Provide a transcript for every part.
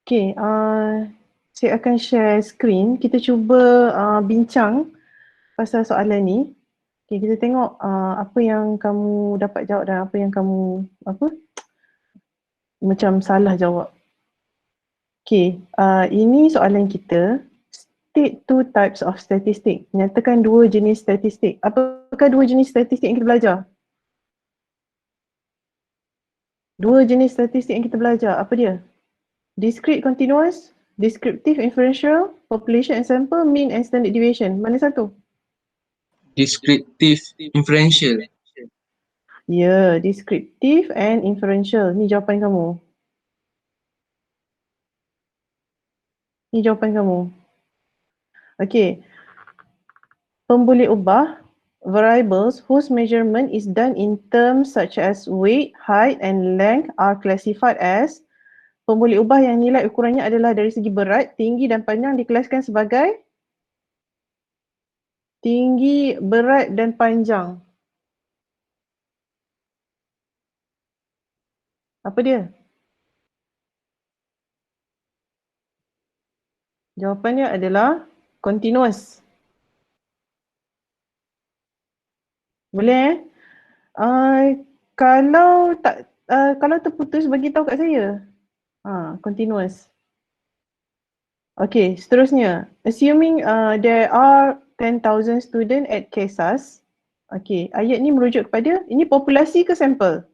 Okay, saya akan share screen. Kita cuba bincang pasal soalan ni. Okay, kita tengok apa yang kamu dapat jawab dan apa yang kamu macam salah jawab. Okay, ini soalan kita. State two types of statistic. Nyatakan dua jenis statistik. Apakah dua jenis statistik yang kita belajar? Dua jenis statistik yang kita belajar, apa dia? Discrete continuous, descriptive inferential, population and sample, mean and standard deviation. Mana satu? Descriptive inferential. Ya, descriptive and inferential. Ni jawapan kamu. Ni jawapan kamu. Okay. Pemboleh ubah variables whose measurement is done in terms such as weight, height and length are classified as. Pemboleh ubah yang nilai ukurannya adalah dari segi berat, tinggi dan panjang dikelaskan sebagai tinggi, berat dan panjang. Apa dia? Jawapannya adalah continuous. Boleh kalau tak kalau terputus bagi tahu kat saya. Continuous. Okay, seterusnya. Assuming there are 10,000 student at KESAS. Okay, ayat ni merujuk kepada, ini populasi ke sampel?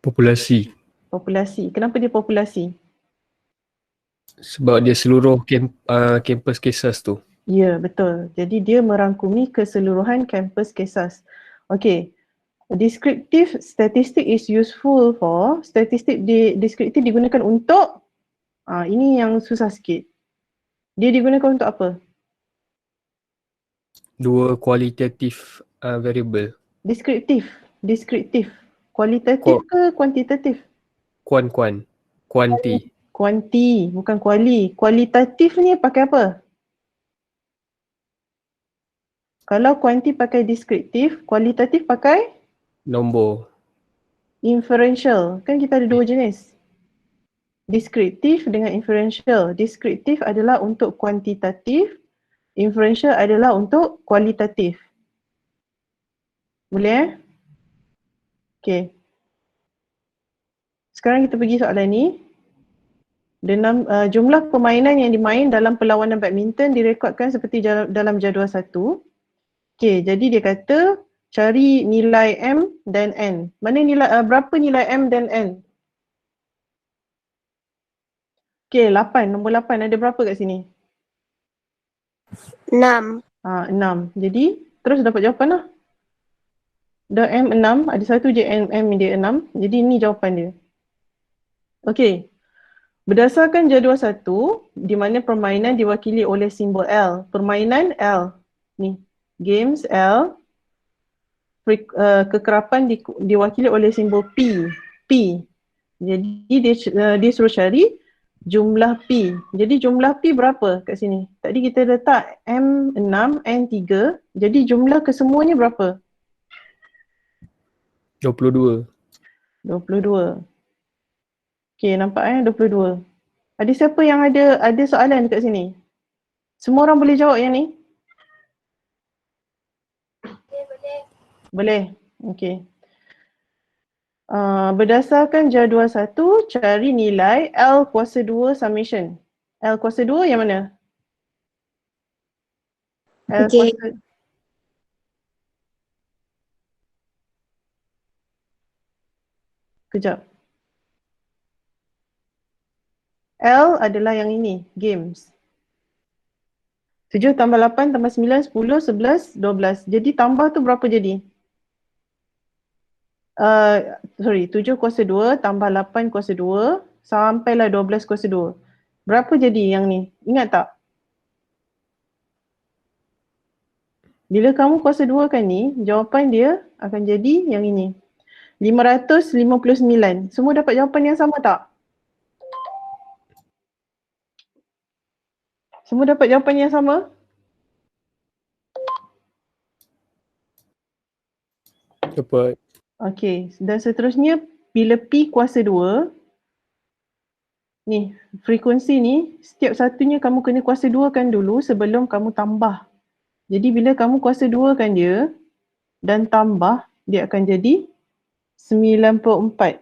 Populasi. Populasi. Kenapa dia populasi? Sebab dia seluruh kampus KESAS tu. Ya, betul. Jadi dia merangkumi keseluruhan kampus KESAS. Okay. Descriptive statistic is useful for, statistik deskriptif digunakan untuk, ini yang susah sikit. Dia digunakan untuk apa? Dua kualitatif variable. Deskriptif. Kualitatif ke kuantitatif? Kuanti. Kuanti, bukan kuali. Kualitatif ni pakai apa? Kalau kuanti pakai deskriptif, kualitatif pakai? Nombor. Inferential. Kan kita ada dua jenis. Deskriptif dengan inferential. Deskriptif adalah untuk kuantitatif, inferential adalah untuk kualitatif. Boleh Okay. Sekarang kita pergi soalan ni. Jumlah permainan yang dimain dalam perlawanan badminton direkodkan seperti dalam jadual 1. Okay, jadi dia kata cari nilai M dan N. Berapa nilai M dan N? Okay, 8. Nombor 8 ada berapa kat sini? 6. 6. Jadi, terus dapat jawapan lah. Dah M 6, ada satu je M dia 6. Jadi, ni jawapan dia. Okay. Berdasarkan jadual 1, di mana permainan diwakili oleh simbol L. Permainan L. Ni, games L. Kekerapan diwakili oleh simbol P. Jadi dia suruh cari jumlah P. Jadi jumlah P berapa kat sini? Tadi kita letak M6, N3. Jadi jumlah kesemuanya berapa? 22. 22. Okay, nampak 22. Ada siapa yang ada soalan dekat sini? Semua orang boleh jawab yang ni? Boleh. Okay. Berdasarkan jadual 1, cari nilai L kuasa 2 summation. L kuasa 2 yang mana? L Okay. kuasa... Kejap. L adalah yang ini, games. 7 tambah 8 tambah 9, 10, 11, 12. Jadi tambah tu berapa jadi? 7 kuasa 2 tambah 8 kuasa 2 sampailah 12 kuasa 2. Berapa jadi yang ni? Ingat tak? Bila kamu kuasa 2 kan ni, jawapan dia akan jadi yang ini. 559. Semua dapat jawapan yang sama tak? Semua dapat jawapan yang sama? Dapat. Okey, dan seterusnya bila P kuasa 2, ni frekuensi ni setiap satunya kamu kena kuasa 2 kan dulu sebelum kamu tambah. Jadi bila kamu kuasa 2 kan dia dan tambah, dia akan jadi 94.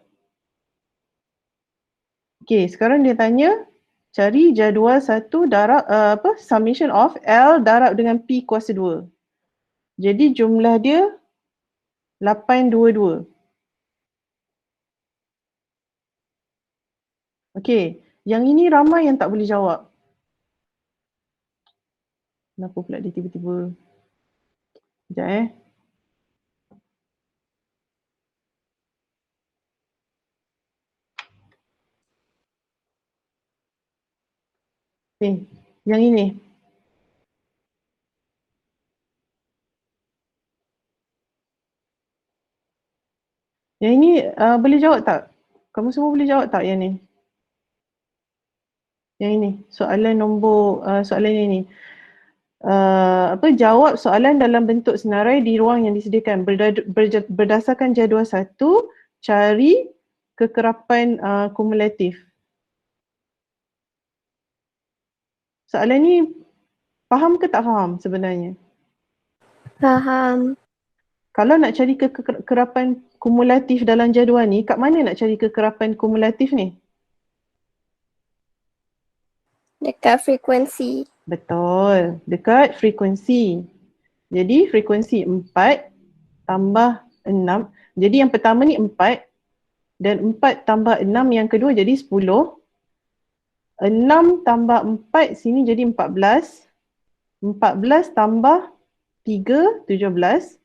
Okey, sekarang dia tanya cari jadual satu darab summation of L darab dengan P kuasa 2. Jadi jumlah dia 822. Okey, yang ini ramai yang tak boleh jawab. Kenapa pula dia tiba-tiba? Sekejap Ni, yang ini. Yang ini boleh jawab tak? Kamu semua boleh jawab tak yang ni? Yang ini, soalan nombor, soalan yang ini. Jawab soalan dalam bentuk senarai di ruang yang disediakan berdasarkan jadual 1, cari kekerapan kumulatif. Soalan ni faham ke tak faham sebenarnya? Faham. Kalau nak cari kekerapan kumulatif dalam jadual ni, kat mana nak cari kekerapan kumulatif ni? Dekat frekuensi. Betul, dekat frekuensi. Jadi frekuensi 4 tambah 6. Jadi yang pertama ni 4 dan 4 tambah 6 yang kedua jadi 10. 6 tambah 4 sini jadi 14. 14 tambah 3, 17.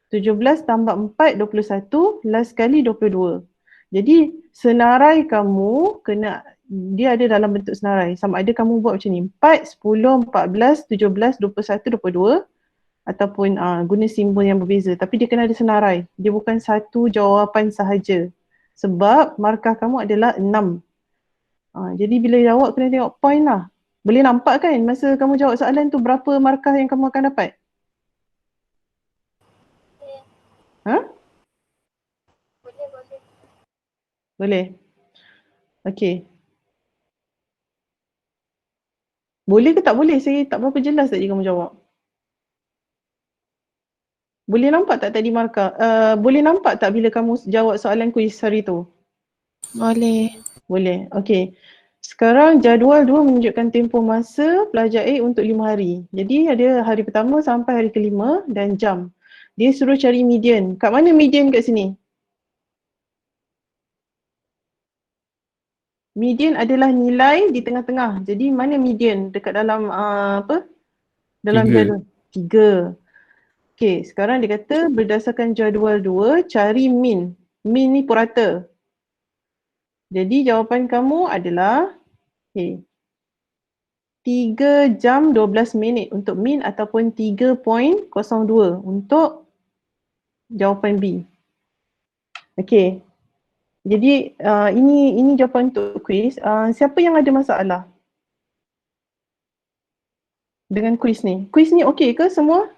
17 tambah 4, 21. Last sekali 22. Jadi senarai kamu kena, dia ada dalam bentuk senarai. Sama ada kamu buat macam ni, 4, 10, 14, 17, 21, 22 ataupun guna simbol yang berbeza. Tapi dia kena ada senarai. Dia bukan satu jawapan sahaja. Sebab markah kamu adalah 6. Jadi bila jawab kena tengok point lah. Boleh nampak kan masa kamu jawab soalan tu berapa markah yang kamu akan dapat? Ha? Boleh. Okey. Boleh ke tak boleh? Saya tak berapa jelas tadi kamu jawab. Boleh nampak tak tadi markah? Boleh nampak tak bila kamu jawab soalan kuis hari tu? Boleh. Boleh. Okey. Sekarang jadual 2 menunjukkan tempoh masa pelajar A untuk 5 hari. Jadi ada hari pertama sampai hari kelima dan jam. Dia suruh cari median. Kat mana median kat sini? Median adalah nilai di tengah-tengah. Jadi mana median dekat dalam dalam 3. jadual? 3. Okey, sekarang dia kata berdasarkan jadual 2 cari min. Min ni purata. Jadi jawapan kamu adalah 3 jam 12 minit untuk min ataupun 3.02 untuk jawapan B. Okey. Jadi ini jawapan untuk kuis. Siapa yang ada masalah dengan kuis ni? Kuis ni okey ke semua?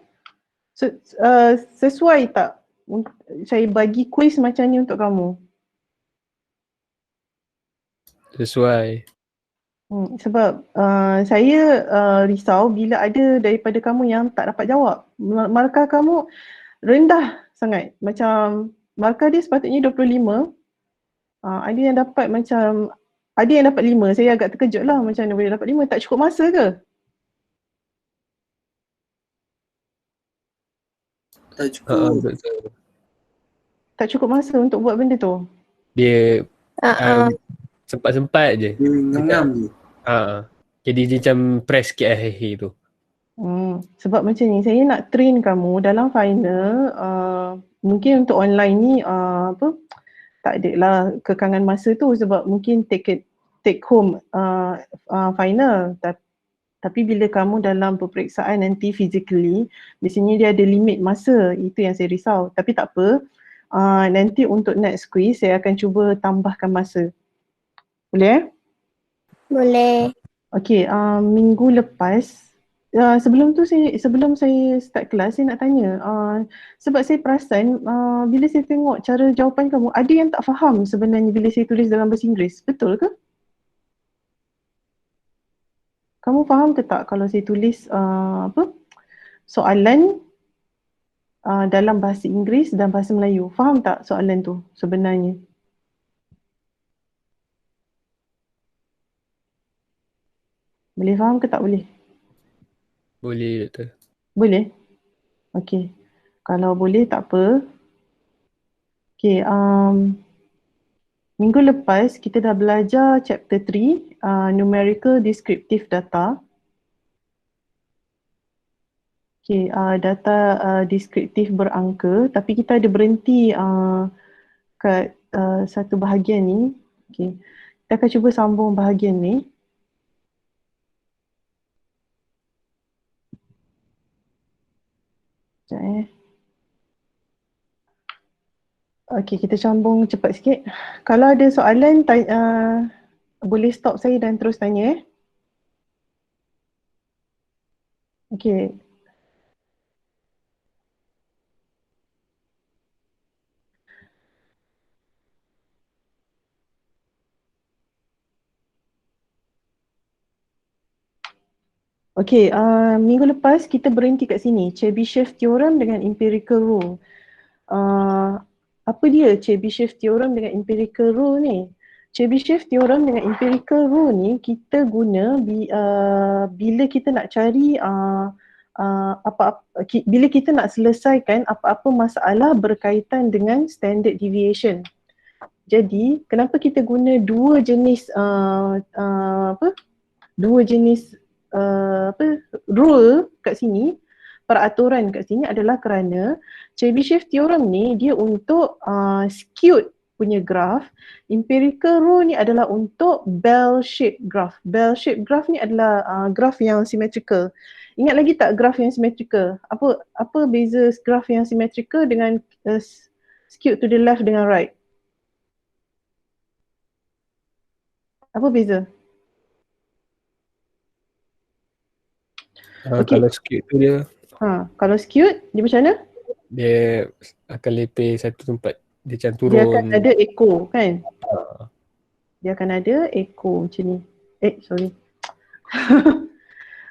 Sesuai tak saya bagi kuis macam ni untuk kamu? Sesuai. Sebab saya risau bila ada daripada kamu yang tak dapat jawab. Markah kamu rendah sangat. Macam markah dia sepatutnya 25. Ada yang dapat macam, ada yang dapat 5. Saya agak terkejut lah macam mana boleh dapat 5. Tak cukup masa ke? Tak cukup. Betul. Tak cukup masa untuk buat benda tu? Dia sempat-sempat je. Dia ngam-ngam je. Jadi dia macam press sikit akhir tu. Sebab macam ni, saya nak train kamu dalam final, mungkin untuk online ni tak ada lah kekangan masa tu sebab mungkin take home final. Tapi bila kamu dalam peperiksaan nanti physically, biasanya dia ada limit masa, itu yang saya risau. Tapi tak apa, nanti untuk next quiz saya akan cuba tambahkan masa. Boleh? Boleh. Okey, minggu lepas, sebelum saya start kelas, saya nak tanya, sebab saya perasan bila saya tengok cara jawapan kamu, ada yang tak faham sebenarnya bila saya tulis dalam bahasa Inggeris, betul ke? Kamu faham ke tak kalau saya tulis soalan dalam bahasa Inggeris dan bahasa Melayu? Faham tak soalan tu sebenarnya? Boleh faham ke tak boleh? Boleh doktor. Boleh? Okey. Kalau boleh tak apa. Okey, minggu lepas kita dah belajar chapter 3, numerical descriptive data. Okey, data deskriptif berangka, tapi kita ada berhenti kat satu bahagian ni. Okey. Kita akan cuba sambung bahagian ni. Sekejap Okey, kita sambung cepat sikit. Kalau ada soalan, boleh stop saya dan terus tanya. Okey. Okey, minggu lepas kita berhenti kat sini, Chebyshev theorem dengan empirical rule. Apa dia Chebyshev theorem dengan empirical rule ni? Chebyshev theorem dengan empirical rule ni kita guna bila kita nak cari bila kita nak selesaikan apa-apa masalah berkaitan dengan standard deviation. Jadi, kenapa kita guna dua jenis rule kat sini, peraturan kat sini adalah kerana Chebyshev theorem ni dia untuk skewed punya graph, empirical rule ni adalah untuk bell-shaped graph. Bell-shaped graph ni adalah graph yang symmetrical. Ingat lagi tak graph yang symmetrical? Apa beza graph yang symmetrical dengan skewed to the left dengan right? Apa beza? Okay. Kalau skewed tu dia kalau skewed dia macam mana? Dia akan lepeh satu tempat. Dia macam turun. Dia akan ada echo kan? Dia akan ada echo macam ni. Sorry.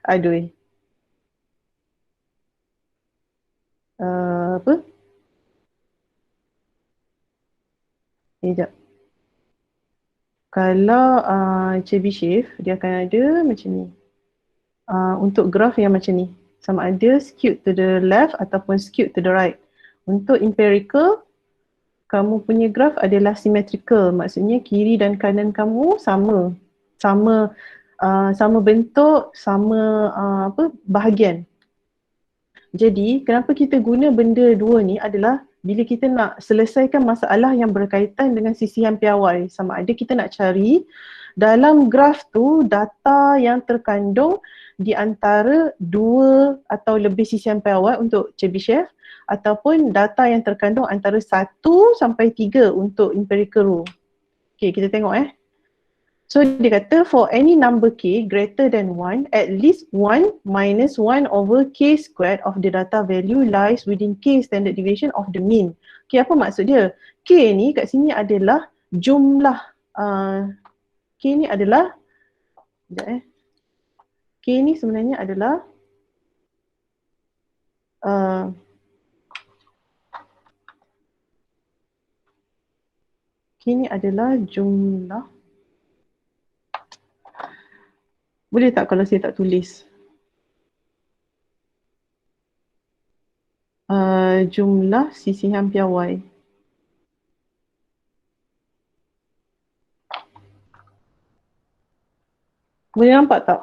Aduh. Apa? Sekejap. Kalau Chebyshev dia akan ada macam ni. Untuk graf yang macam ni, sama ada skewed to the left ataupun skewed to the right. Untuk empirical, kamu punya graf adalah symmetrical, maksudnya kiri dan kanan kamu sama bentuk, sama bahagian. Jadi kenapa kita guna benda dua ni adalah bila kita nak selesaikan masalah yang berkaitan dengan sisihan piawai, sama ada kita nak cari dalam graf tu data yang terkandung di antara dua atau lebih sisihan piawai untuk Chebyshev ataupun data yang terkandung antara 1 sampai 3 untuk empirical rule. Okay, kita tengok So dia kata for any number k greater than 1, at least 1 minus 1 over k squared of the data value lies within k standard deviation of the mean. Okay, apa maksud dia? K ni kat sini adalah jumlah K ni adalah K ni sebenarnya adalah K ni adalah jumlah. Boleh tak kalau saya tak tulis? Jumlah sisihan piawai. Boleh nampak tak?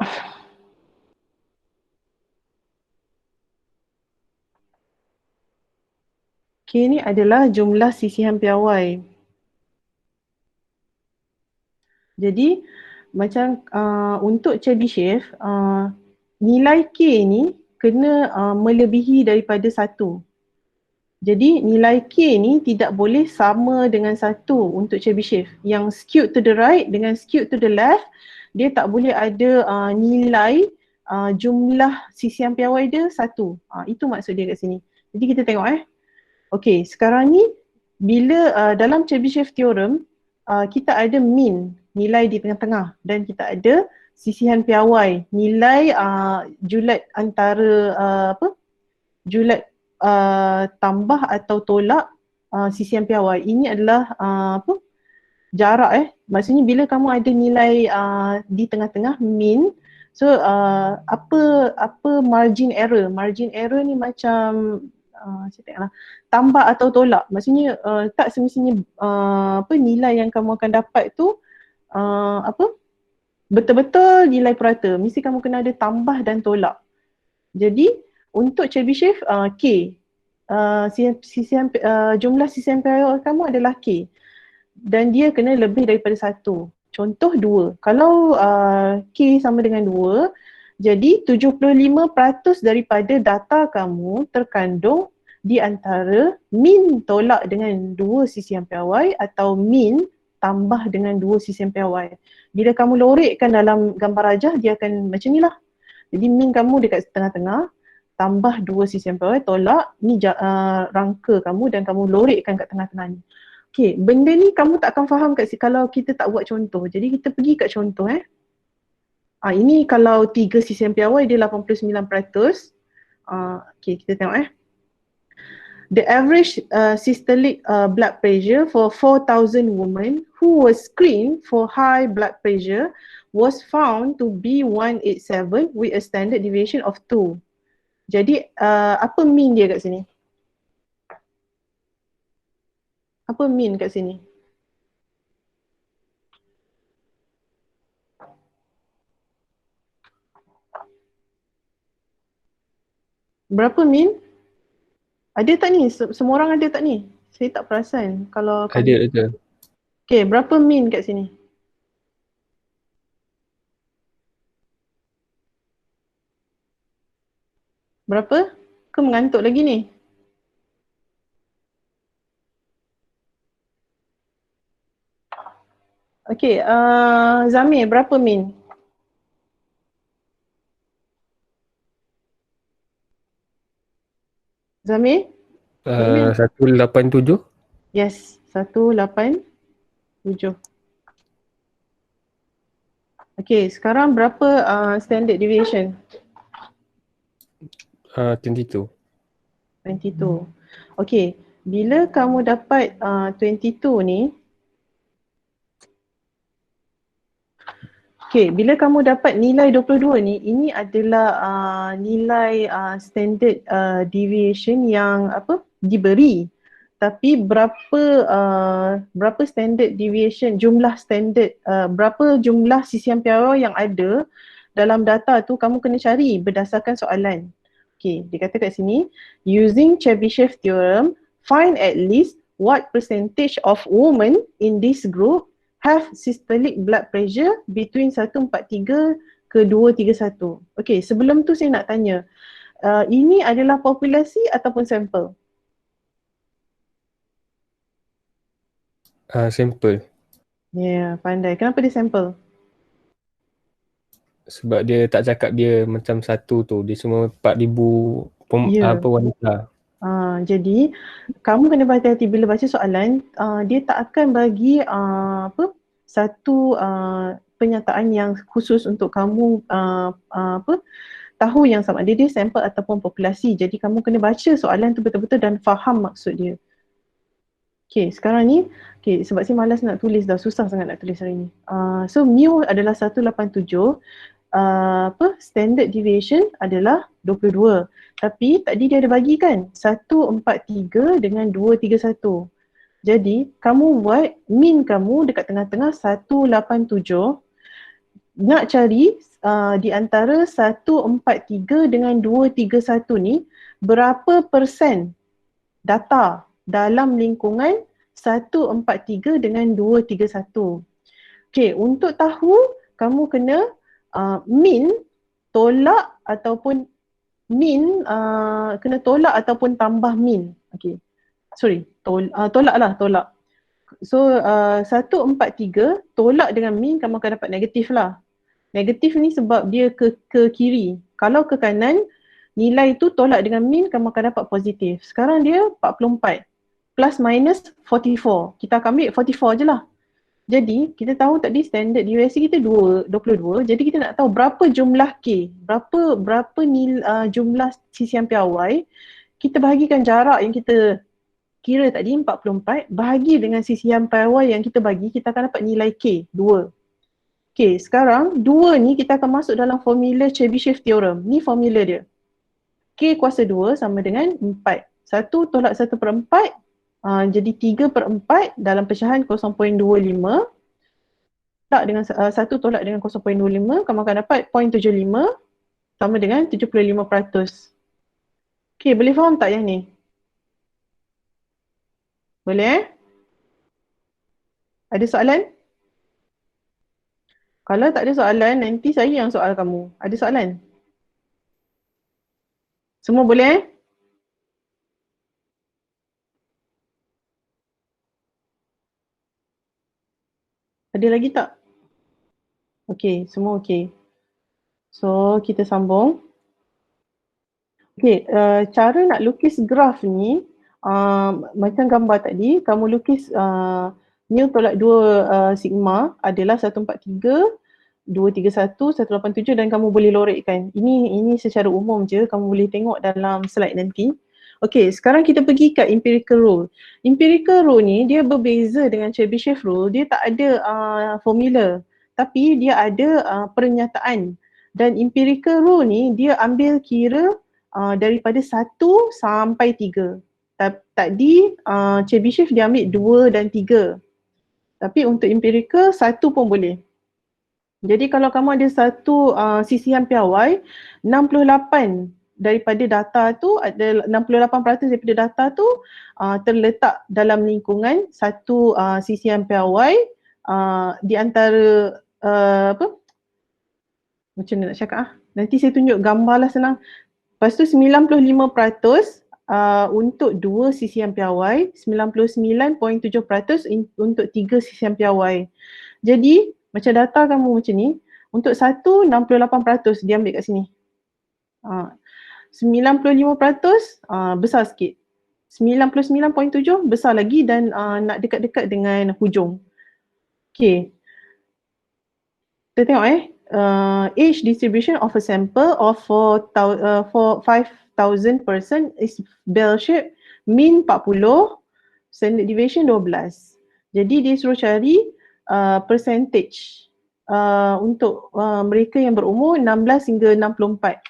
K ni adalah jumlah sisihan piawai. Jadi macam untuk Chebyshev, nilai K ni kena melebihi daripada 1. Jadi nilai K ni tidak boleh sama dengan 1 untuk Chebyshev. Yang skewed to the right dengan skewed to the left, dia tak boleh ada nilai jumlah sisian piawai dia 1. Itu maksud dia kat sini. Jadi kita tengok Okay, sekarang ni bila dalam Chebyshev theorem kita ada mean, nilai di tengah-tengah, dan kita ada sisihan piawai, nilai julat antara julat tambah atau tolak sisihan piawai. Ini adalah jarak Maksudnya bila kamu ada nilai di tengah-tengah mean, so apa margin error? Margin error ni macam saya tengoklah, tambah atau tolak. Maksudnya tak semestinya nilai yang kamu akan dapat tu betul-betul nilai purata. Mesti kamu kena ada tambah dan tolak. Jadi untuk Chebyshev K, jumlah sisian piawai kamu adalah K, dan dia kena lebih daripada 1. Contoh 2. Kalau K sama dengan 2, jadi 75% daripada data kamu terkandung di antara min tolak dengan 2 sisian piawai atau min tambah dengan 2 sisian piawai. Bila kamu lorekkan dalam gambar rajah, dia akan macam ni lah. Jadi min kamu dekat tengah-tengah, tambah 2 sisian piawai, tolak, ni rangka kamu dan kamu lorekkan kat tengah-tengah ni. Okay, benda ni kamu tak akan faham kalau kita tak buat contoh. Jadi kita pergi kat contoh ini kalau 3 sisian piawai dia 89%. Okay, kita tengok The average systolic blood pressure for 4,000 women who were screened for high blood pressure was found to be 187 with a standard deviation of 2. Jadi apa mean dia kat sini? Apa mean kat sini? Berapa min? Ada tak ni? Semua orang ada tak ni? Saya tak perasan kalau Ada. Okay, berapa min kat sini? Berapa? Ke mengantuk lagi ni? Okay, Zamir, berapa min? Zamir? 187. Yes, 187. Okay, sekarang berapa standard deviation? 22. 22. Okay, bila kamu dapat 22 ni, bila kamu dapat nilai 22 ni, ini adalah nilai standard deviation yang diberi. Tapi berapa standard deviation, jumlah standard, berapa jumlah sisian piawai yang ada dalam data tu kamu kena cari berdasarkan soalan. Okay, dia kata kat sini, using Chebyshev theorem, find at least what percentage of women in this group have systolic blood pressure between 143 ke 231. Okay, sebelum tu saya nak tanya, ini adalah populasi ataupun sampel? Sampel. Ya, pandai. Kenapa dia sampel? Sebab dia tak cakap dia macam satu tu. Dia semua 4,000 wanita. Jadi kamu kena berhati-hati bila baca soalan, dia tak akan bagi satu penyataan yang khusus untuk kamu tahu yang sama ada dia sampel ataupun populasi. Jadi kamu kena baca soalan tu betul-betul dan faham maksud dia. Okay, sekarang ni, sebab saya malas nak tulis dah, susah sangat nak tulis hari ni. So mu adalah 187, standard deviation adalah 22. Tapi tadi dia ada bagi kan 143 dengan 231. Jadi kamu buat min kamu dekat tengah-tengah 187. Nak cari di antara 143 dengan 231 ni berapa persen data dalam lingkungan 143 dengan 231. Okay, untuk tahu kamu kena min tolak ataupun min kena tolak ataupun tambah min. Okay, sorry, tolak lah, tolak. So 143 tolak dengan min kamu akan dapat negatif lah. Negatif ni sebab dia ke kiri. Kalau ke kanan, nilai tu tolak dengan min, kamu akan dapat positif. Sekarang dia 44. Plus minus 44. Kita akan ambil 44 je lah. Jadi kita tahu tadi standard deviation kita 22. Jadi kita nak tahu berapa jumlah K. Berapa jumlah sisian piawai. Kita bahagikan jarak yang kita kira tadi 44 bahagi dengan sisian piawai yang kita bagi, kita akan dapat nilai K 2. Okay, sekarang 2 ni kita akan masuk dalam formula Chebyshev theorem. Ni formula dia. K kuasa 2 sama dengan 4. 1 tolak 1/4 jadi 3/4 dalam pecahan 0.25. Tak dengan 1 tolak dengan 0.25, kamu akan dapat 0.75 sama dengan 75%. Okay, boleh faham tak yang ni? Boleh Ada soalan? Kalau tak ada soalan, nanti saya yang soal kamu. Ada soalan? Semua boleh? Ada lagi tak? Okey, semua okey. So, kita sambung. Okey, cara nak lukis graf ni, macam gambar tadi, kamu lukis mu tolak 2 sigma adalah 143, 231, 187 dan kamu boleh lorekkan. Ini secara umum je, kamu boleh tengok dalam slide nanti. Okey, sekarang kita pergi kat empirical rule. Empirical rule ni dia berbeza dengan Chebyshev rule, dia tak ada formula. Tapi dia ada pernyataan. Dan empirical rule ni dia ambil kira daripada 1 sampai 3. Tadi Chebyshev dia ambil 2 dan 3. Tapi untuk empirical 1 pun boleh. Jadi kalau kamu ada satu sisihan piawai, 68 daripada data tu, ada 68% daripada data tu terletak dalam lingkungan satu sisihan piawai di antara macam mana nak cakap nanti saya tunjuk gambar lah senang. Lepas tu 95% untuk 2 sisihan piawai, 99.7% untuk 3 sisihan piawai. Jadi macam data kamu macam ni, untuk 1, 68% dia ambil kat sini. 95% besar sikit. 99.7 besar lagi dan nak dekat-dekat dengan hujung. Okay. Kita tengok age distribution of a sample of 5,000 person is bell shape, mean 40, standard deviation 12. Jadi dia suruh cari percentage untuk mereka yang berumur 16 hingga 64.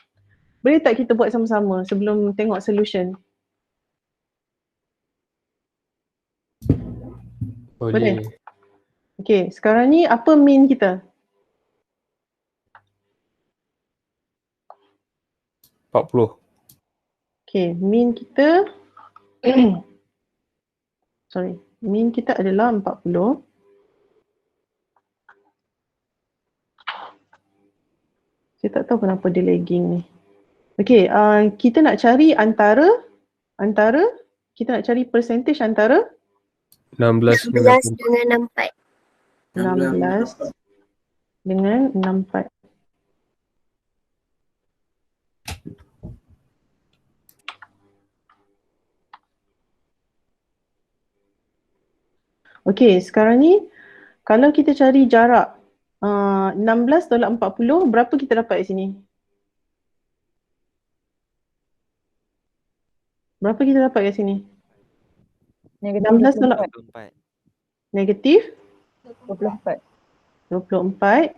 Boleh tak kita buat sama-sama sebelum tengok solution? Boleh? Okay, sekarang ni apa mean kita? 40. Okay, mean kita mean kita adalah 40. Saya tak tahu kenapa dia lagging ni. Okay, kita nak cari antara kita nak cari percentage antara 16 dengan 64. 16 dengan 64. Okay, sekarang ni kalau kita cari jarak 16 tolak 40, berapa kita dapat kat sini? Berapa kita dapat kat sini? Negatif 16 tolak 24. negatif 24. 24.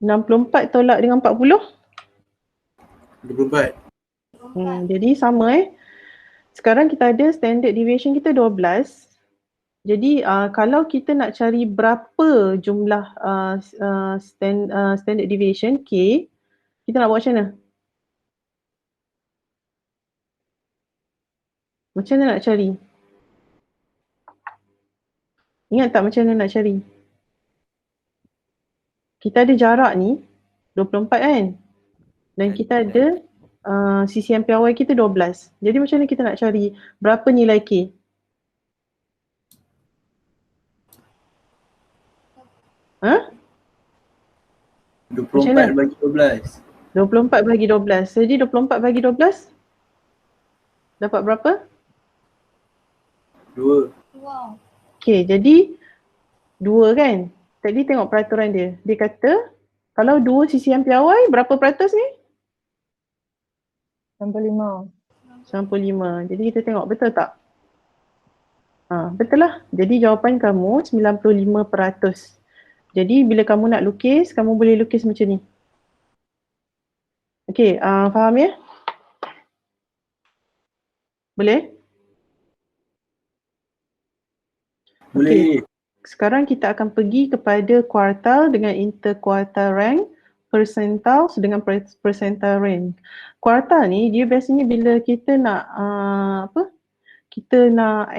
64 tolak dengan 40? 24. Jadi sama Sekarang kita ada standard deviation kita 12. Jadi kalau kita nak cari berapa jumlah standard deviation K, kita nak buat macam mana? Macam mana nak cari? Ingat tak macam mana nak cari? Kita ada jarak ni 24 kan? Dan kita ada sisihan piawai kita 12. Jadi macam mana kita nak cari berapa nilai K? Macam mana? 24 bagi 12. 24 bagi 12. Jadi 24 bagi 12 dapat berapa? 2. Okay, jadi 2 kan? Tadi tengok peraturan dia. Dia kata kalau 2 sisian piawai berapa peratus ni? 95. 95. Jadi kita tengok betul tak? Betul lah. Jadi jawapan kamu 95%. Jadi bila kamu nak lukis, kamu boleh lukis macam ni. Okay, faham ya? Boleh? Boleh. Sekarang kita akan pergi kepada kuartal dengan interkuartal rank, percentile dengan percentile rank. Kuartal ni dia biasanya bila kita nak kita nak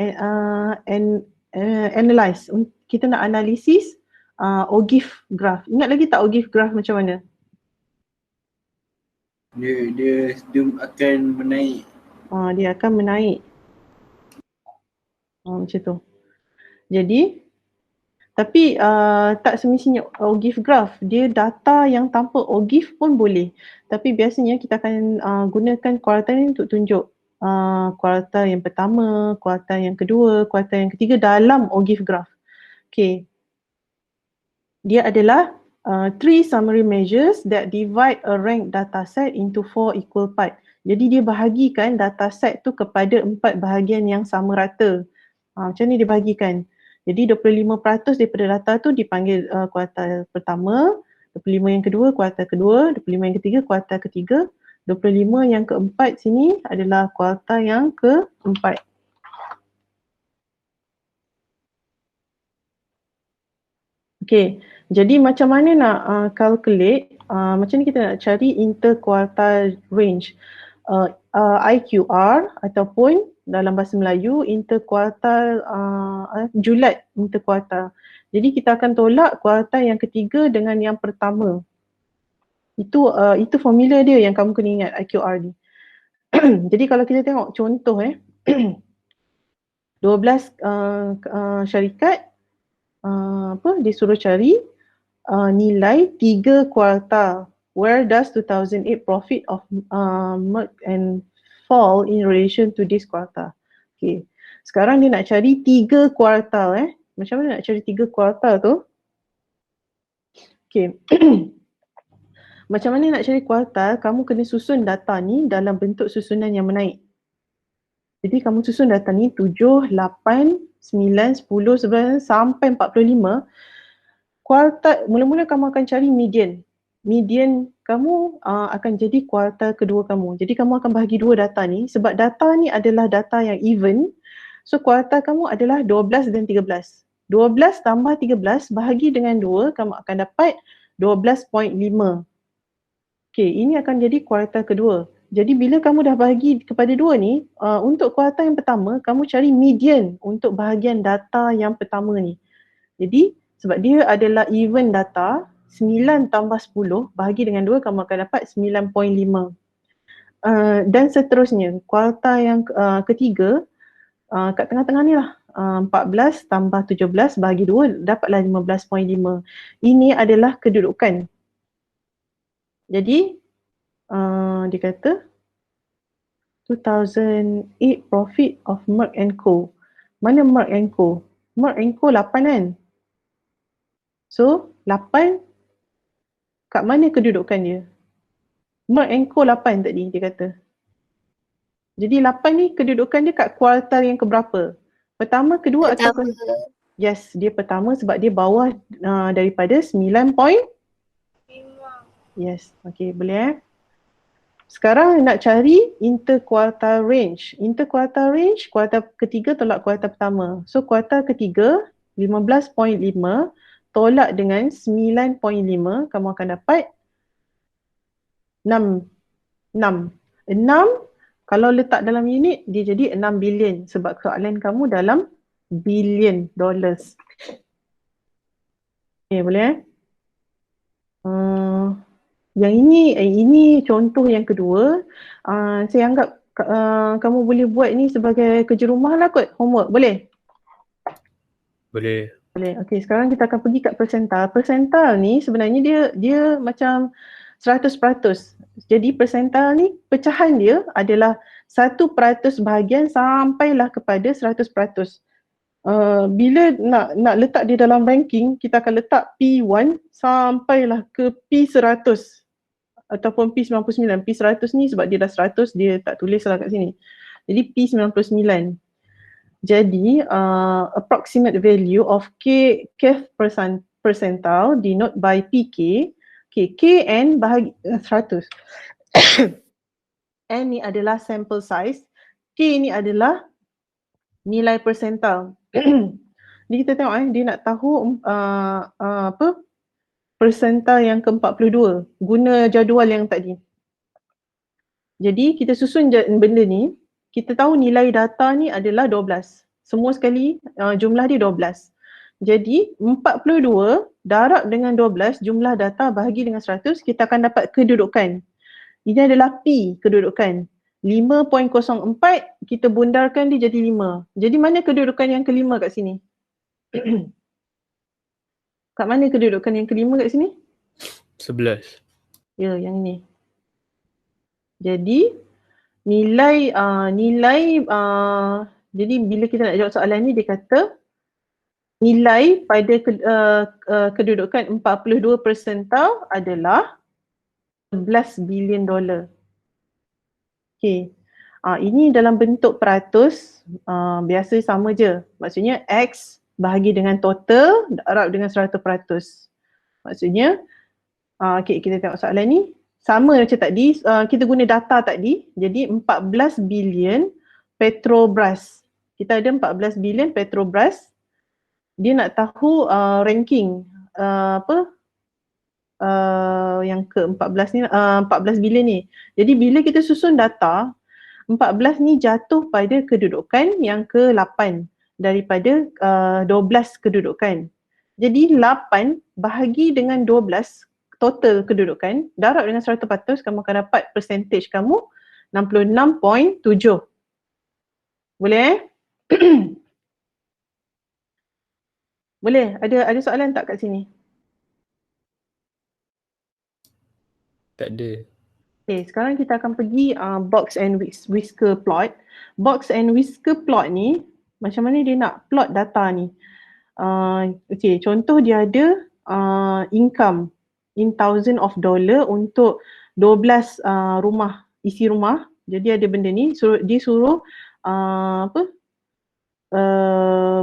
analyze, kita nak analisis OGIF graph. Ingat lagi tak OGIF graph macam mana? Dia akan menaik. Dia akan menaik. Macam tu. Jadi, tapi tak semestinya OGIF graph. Dia data yang tanpa OGIF pun boleh. Tapi biasanya kita akan gunakan kuartal ni untuk tunjuk kuartal yang pertama, kuartal yang kedua, kuartal yang ketiga dalam OGIF graph. Okay. Dia adalah 3 summary measures that divide a ranked dataset into 4 equal part. Jadi dia bahagikan dataset tu kepada 4 bahagian yang sama rata. Macam ni dia bahagikan. Jadi 25% daripada data tu dipanggil kuartal pertama, 25 yang kedua kuartal kedua, 25 yang ketiga kuartal ketiga, 25 yang keempat sini adalah kuartal yang keempat. Okay, jadi macam mana nak calculate, macam ni kita nak cari interquartile range. IQR ataupun dalam bahasa Melayu interquartile, julat interquartile. Jadi kita akan tolak kuartal yang ketiga dengan yang pertama. Itu formula dia yang kamu kena ingat, IQR ni. Jadi kalau kita tengok contoh 12 syarikat dia suruh cari nilai 3 kuartal. Where does 2008 profit of Merck and fall in relation to this quarter? Okay. Sekarang dia nak cari 3 kuartal. Macam mana nak cari 3 kuartal tu? Okay. Macam mana nak cari kuartal? Kamu kena susun data ni dalam bentuk susunan yang menaik. Jadi kamu susun data ni 7, 8, 9, 10, 11 sampai 45. Kuartal, mula-mula kamu akan cari median. Median kamu akan jadi kuartal kedua kamu. Jadi kamu akan bahagi dua data ni sebab data ni adalah data yang even. So kuartal kamu adalah 12 dan 13. 12 tambah 13 bahagi dengan 2 kamu akan dapat 12.5. Okay, ini akan jadi kuartal kedua. Jadi bila kamu dah bahagi kepada dua ni, untuk kuartal yang pertama kamu cari median untuk bahagian data yang pertama ni. Jadi sebab dia adalah even data, 9 tambah 10 bahagi dengan 2 kamu akan dapat 9.5. Dan seterusnya, kuartal yang ketiga kat tengah-tengah ni lah, 14 tambah 17 bahagi 2 dapatlah 15.5. Ini adalah kedudukan. Jadi dia kata 2008 profit of Merck and Co. Mana Merck and Co? Merck and Co 8 kan? So 8 kat mana kedudukan dia? Merck and Co 8 tadi dia kata. Jadi 8 ni kedudukan dia kat kuartal yang keberapa? Pertama, kedua atau yes, dia pertama sebab dia bawah daripada 9 point. Yes, okay, boleh Sekarang nak cari interquartile range. Interquartile range, kuartal ketiga tolak kuartal pertama. So kuartal ketiga 15.5 tolak dengan 9.5, kamu akan dapat 6. 6 kalau letak dalam unit dia jadi 6 bilion sebab soalan kamu dalam billion dollars. Okay, boleh Yang ini contoh yang kedua. Saya anggap kamu boleh buat ni sebagai kerja rumah lah kot, homework. Boleh? Boleh. Boleh. Okey, sekarang kita akan pergi kat persental. Persental ni sebenarnya dia macam 100%. Jadi persental ni pecahan dia adalah 1% bahagian sampailah kepada 100%. Bila nak letak dia dalam ranking, kita akan letak P1 sampailah ke P100 ataupun P99. P100 ni sebab dia dah 100, dia tak tulis lah kat sini. Jadi P99. Jadi approximate value of kth percentile denote by PK. Okay, Kn bahagi 100. N ni adalah sample size. K ni adalah nilai persental. Jadi kita tengok dia nak tahu apa persental yang ke-42 guna jadual yang tadi. Jadi kita susun benda ni, kita tahu nilai data ni adalah 12. Semua sekali jumlah dia 12. Jadi 42 darab dengan 12 jumlah data bahagi dengan 100, kita akan dapat kedudukan. Ini adalah P kedudukan. 5.04 kita bundarkan dia jadi 5. Jadi mana kedudukan yang kelima kat sini? Kat mana kedudukan yang kelima kat sini? 11. Ya, yang ni. Jadi jadi bila kita nak jawab soalan ni, dia kata nilai pada kedudukan 42 persental adalah $11 billion. Okay. Ini dalam bentuk peratus, biasa sama je. Maksudnya X bahagi dengan total darab dengan 100%. Maksudnya, okay, kita tengok soalan ni. Sama macam tadi, kita guna data tadi. Jadi 14 billion Petrobras. Kita ada 14 billion Petrobras. Dia nak tahu ranking yang ke-14 ni, 14 billion ni. Jadi bila kita susun data, 14 ni jatuh pada kedudukan yang ke-8 daripada 12 kedudukan. Jadi 8 bahagi dengan 12 total kedudukan, darab dengan 100%, kamu akan dapat percentage kamu 66.7. Boleh Boleh? Ada soalan tak kat sini? Tak ada. Okay, sekarang kita akan pergi box and whisker plot. Box and whisker plot ni, macam mana dia nak plot data ni? Okay, contoh dia ada income in thousand of dollar untuk 12 rumah, isi rumah. Jadi ada benda ni, dia suruh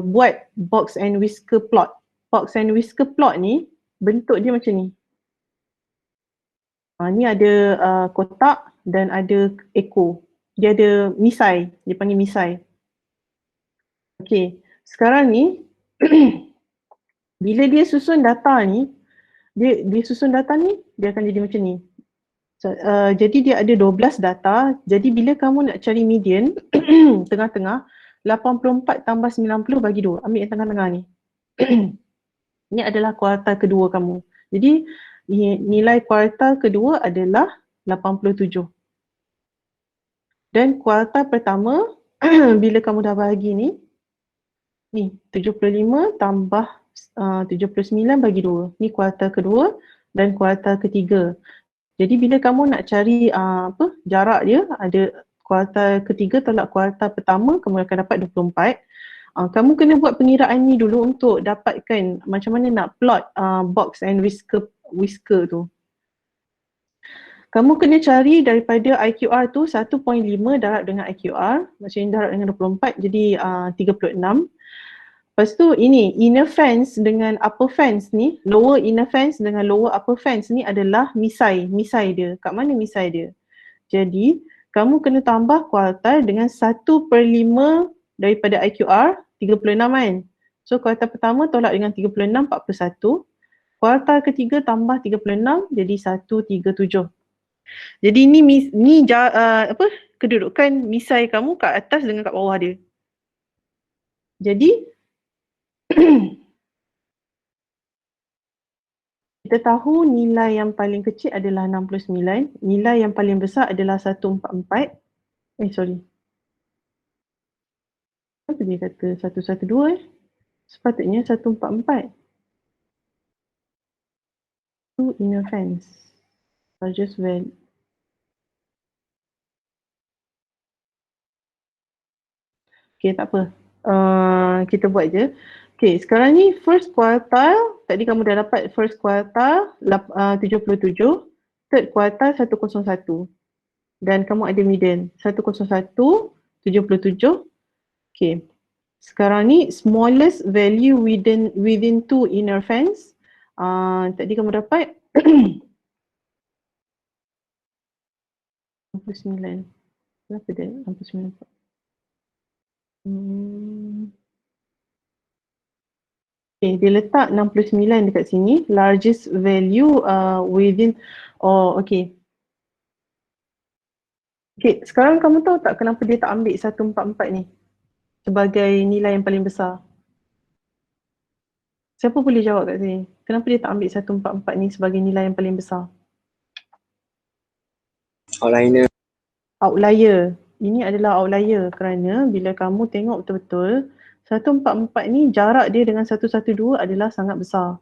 buat box and whisker plot. Box and whisker plot ni bentuk dia macam ni. Ni ada kotak dan ada ekor. Dia ada misai, dia panggil misai. Okay, sekarang ni bila dia susun data ni, dia susun data ni, dia akan jadi macam ni. Jadi dia ada 12 data, jadi bila kamu nak cari median, tengah-tengah, 84 tambah 90 bagi 2, ambil yang tengah-tengah ni. Ini adalah kuartal kedua kamu. Jadi nilai kuartal kedua adalah 87. Dan kuartal pertama, bila kamu dah bahagi ni 75 tambah 79 bagi 2. Ni kuartal kedua dan kuartal ketiga. Jadi bila kamu nak cari jarak dia, ada kuartal ketiga tolak kuartal pertama, kamu akan dapat 24. Kamu kena buat pengiraan ni dulu untuk dapatkan macam mana nak plot box and whisker tu. Kamu kena cari daripada IQR tu 1.5 darab dengan IQR, maksudnya darab dengan 24, jadi 36. Lepas tu ini inner fence dengan upper fence ni, lower inner fence dengan lower upper fence ni adalah misai dia. Kat mana misai dia? Jadi kamu kena tambah kuartal dengan 1/5 daripada IQR, 36 kan? So kuartal pertama tolak dengan 36, 41. Kuartal ketiga tambah 36 jadi 137. Jadi ni kedudukan misai kamu kat atas dengan kat bawah dia. Jadi kita tahu nilai yang paling kecil adalah 69, nilai yang paling besar adalah 144. Sorry. Apa dia kata 112 Sepatutnya 144. Two inner fence. Largest value. Okay, tak apa. Kita buat je. Okay, sekarang ni first quartile, tadi kamu dah dapat first quartile 77, third quartile 101. Dan kamu ada median 101, 77. Okay. Sekarang ni smallest value within two inner fence. Tadi kamu dapat 69. Kenapa dia 69? Okay, dia letak 69 dekat sini. Largest value within. Oh, okay. Okay, sekarang kamu tahu tak kenapa dia tak ambil 144 ni sebagai nilai yang paling besar? Siapa boleh jawab kat sini? Kenapa dia tak ambil 144 ni sebagai nilai yang paling besar? Outlier. Ini adalah outlier kerana bila kamu tengok betul-betul 144 ni jarak dia dengan 112 adalah sangat besar.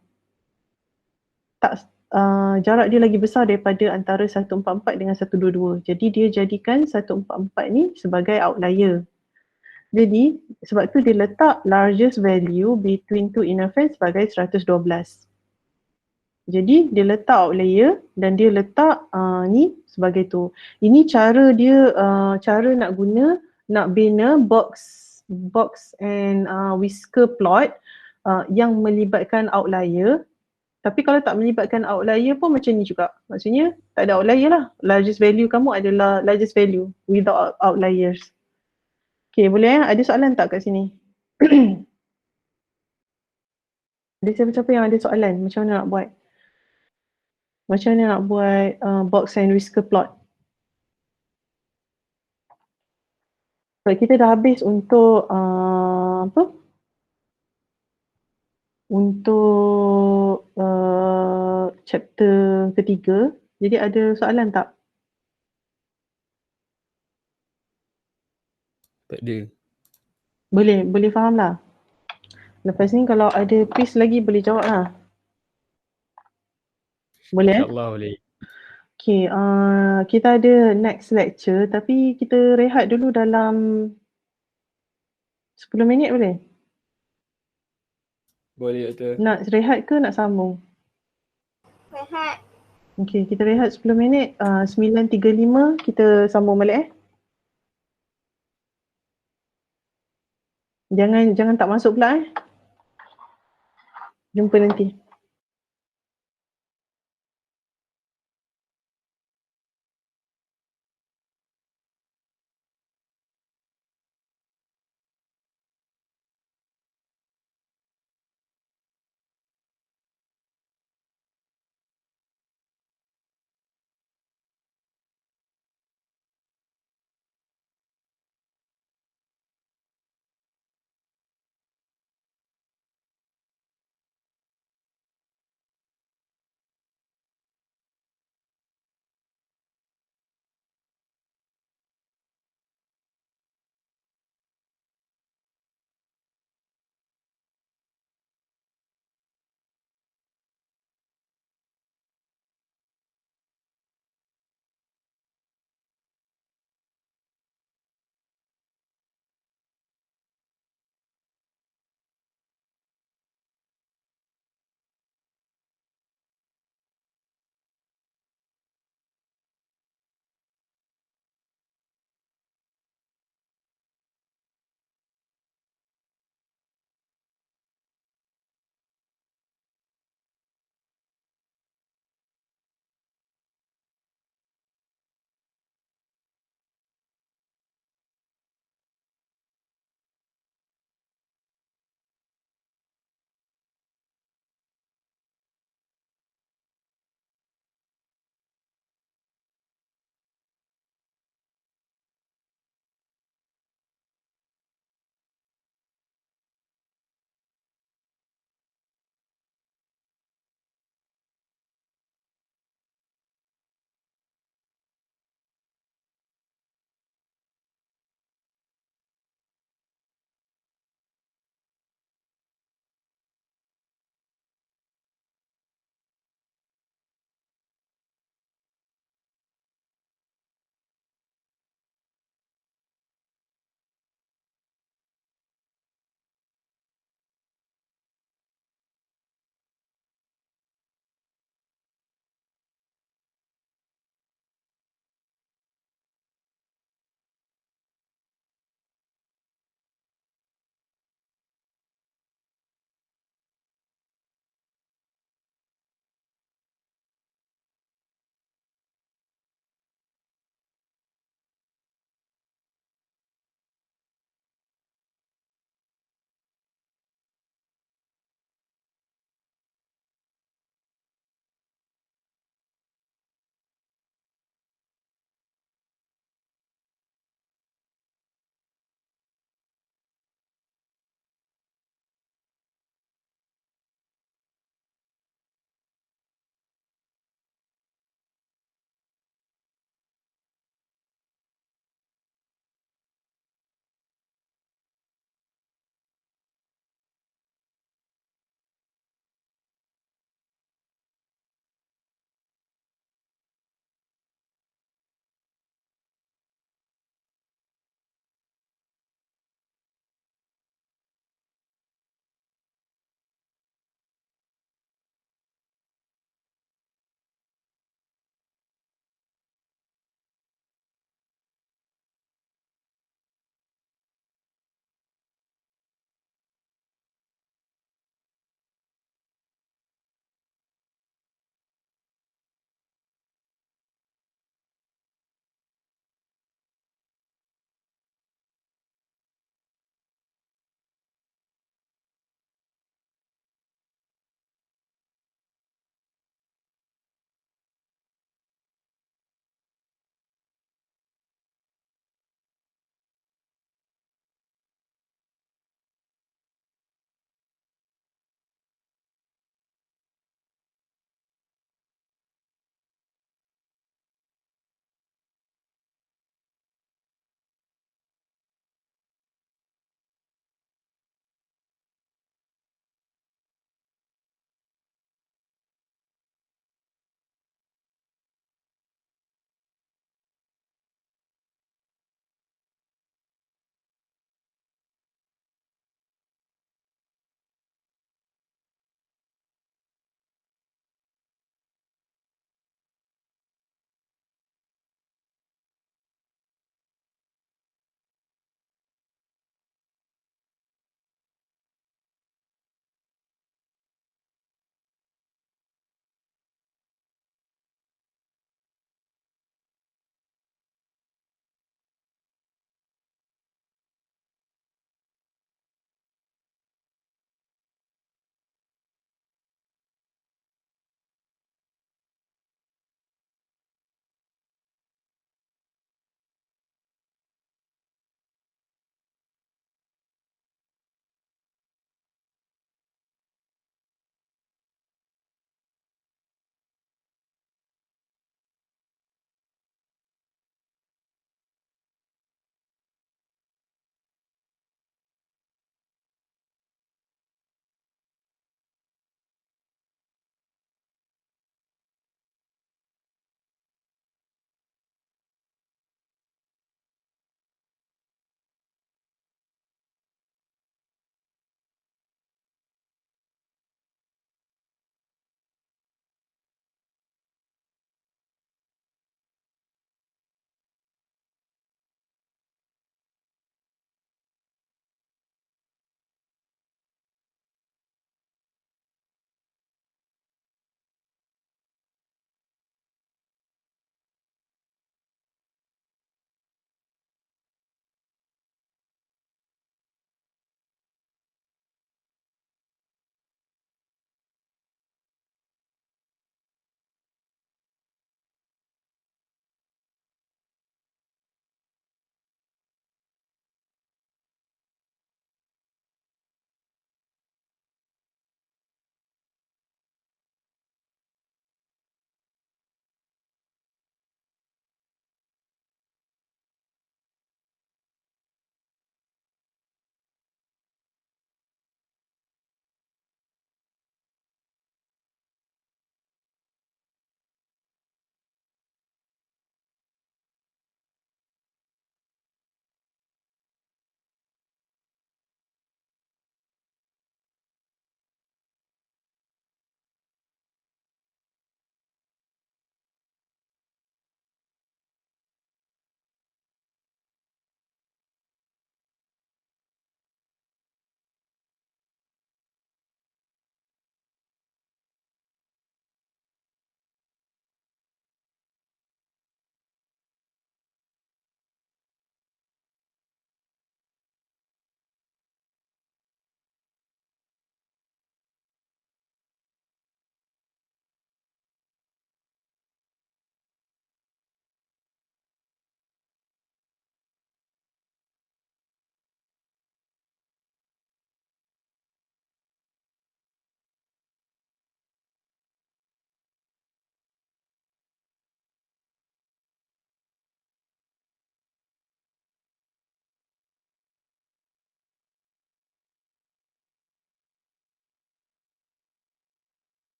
Jarak dia lagi besar daripada antara 144 dengan 122. Jadi dia jadikan 144 ni sebagai outlier. Jadi sebab tu dia letak largest value between two inner fence sebagai 112. Jadi dia letak outlier dan dia letak ni sebagai tu. Ini cara dia, cara nak bina box and whisker plot yang melibatkan outlier. Tapi kalau tak melibatkan outlier pun macam ni juga. Maksudnya tak ada outlier lah. Largest value kamu adalah largest value without outliers. Okay, boleh ada soalan tak kat sini? Ada siapa-siapa yang ada soalan? Macam mana nak buat? Macam mana nak buat box and whisker plot? So, kita dah habis untuk apa? Untuk chapter ketiga. Jadi ada soalan tak? Tak ada. Boleh faham lah. Lepas ni kalau ada quiz lagi boleh jawab lah. Boleh? InsyaAllah boleh. Okay, kita ada next lecture tapi kita rehat dulu dalam 10 minit boleh? Boleh doktor. Nak rehat ke nak sambung? Rehat. Okay, kita rehat 10 minit. 9.35 kita sambung balik Jangan tak masuk pula Jumpa nanti.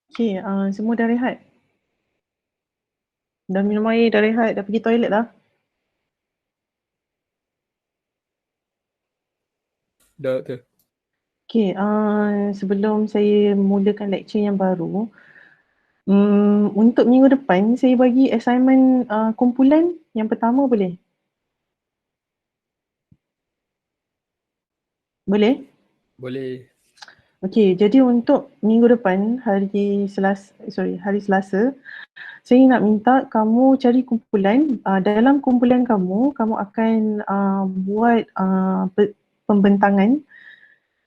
Okay, semua dah rehat? Dah minum air, dah rehat, dah pergi toilet dah? Dah tu. Okay, sebelum saya mulakan lecture yang baru, untuk minggu depan saya bagi assignment kumpulan yang pertama boleh? Boleh? Boleh. Okey, jadi untuk minggu depan hari Selasa, saya nak minta kamu cari kumpulan. Dalam kumpulan kamu akan buat pembentangan.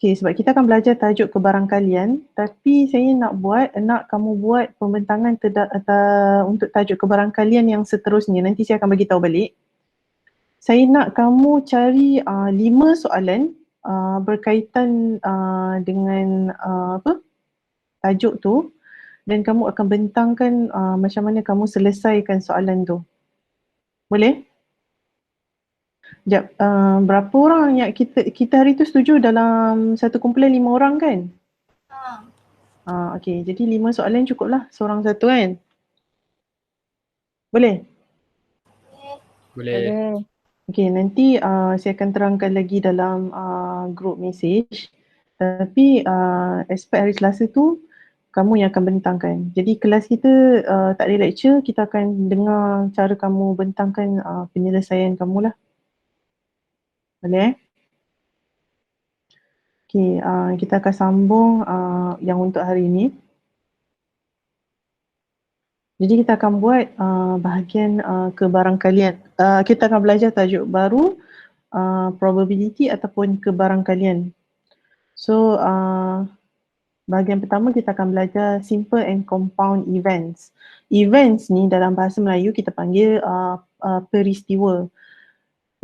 Okey, sebab kita akan belajar tajuk kebarangkalian, tapi saya nak kamu buat pembentangan untuk tajuk kebarangkalian yang seterusnya. Nanti saya akan bagi tahu balik. Saya nak kamu cari 5 soalan berkaitan dengan tajuk tu, dan kamu akan bentangkan macam mana kamu selesaikan soalan tu. Boleh? Sekejap, berapa orang yang kita hari tu setuju dalam satu kumpulan 5 orang kan? Okey, jadi 5 soalan cukup lah, seorang satu kan? Boleh? Boleh. Boleh. Okey, nanti saya akan terangkan lagi dalam group message. Tapi aspek hari Selasa tu kamu yang akan bentangkan. Jadi kelas kita tak ada lecture, kita akan dengar cara kamu bentangkan penyelesaian kamu lah. Boleh? Okey, kita akan sambung yang untuk hari ini. Jadi kita akan buat bahagian kebarangkalian. Kita akan belajar tajuk baru, probability ataupun kebarangkalian. So, bahagian pertama kita akan belajar simple and compound events. Events ni dalam bahasa Melayu kita panggil peristiwa.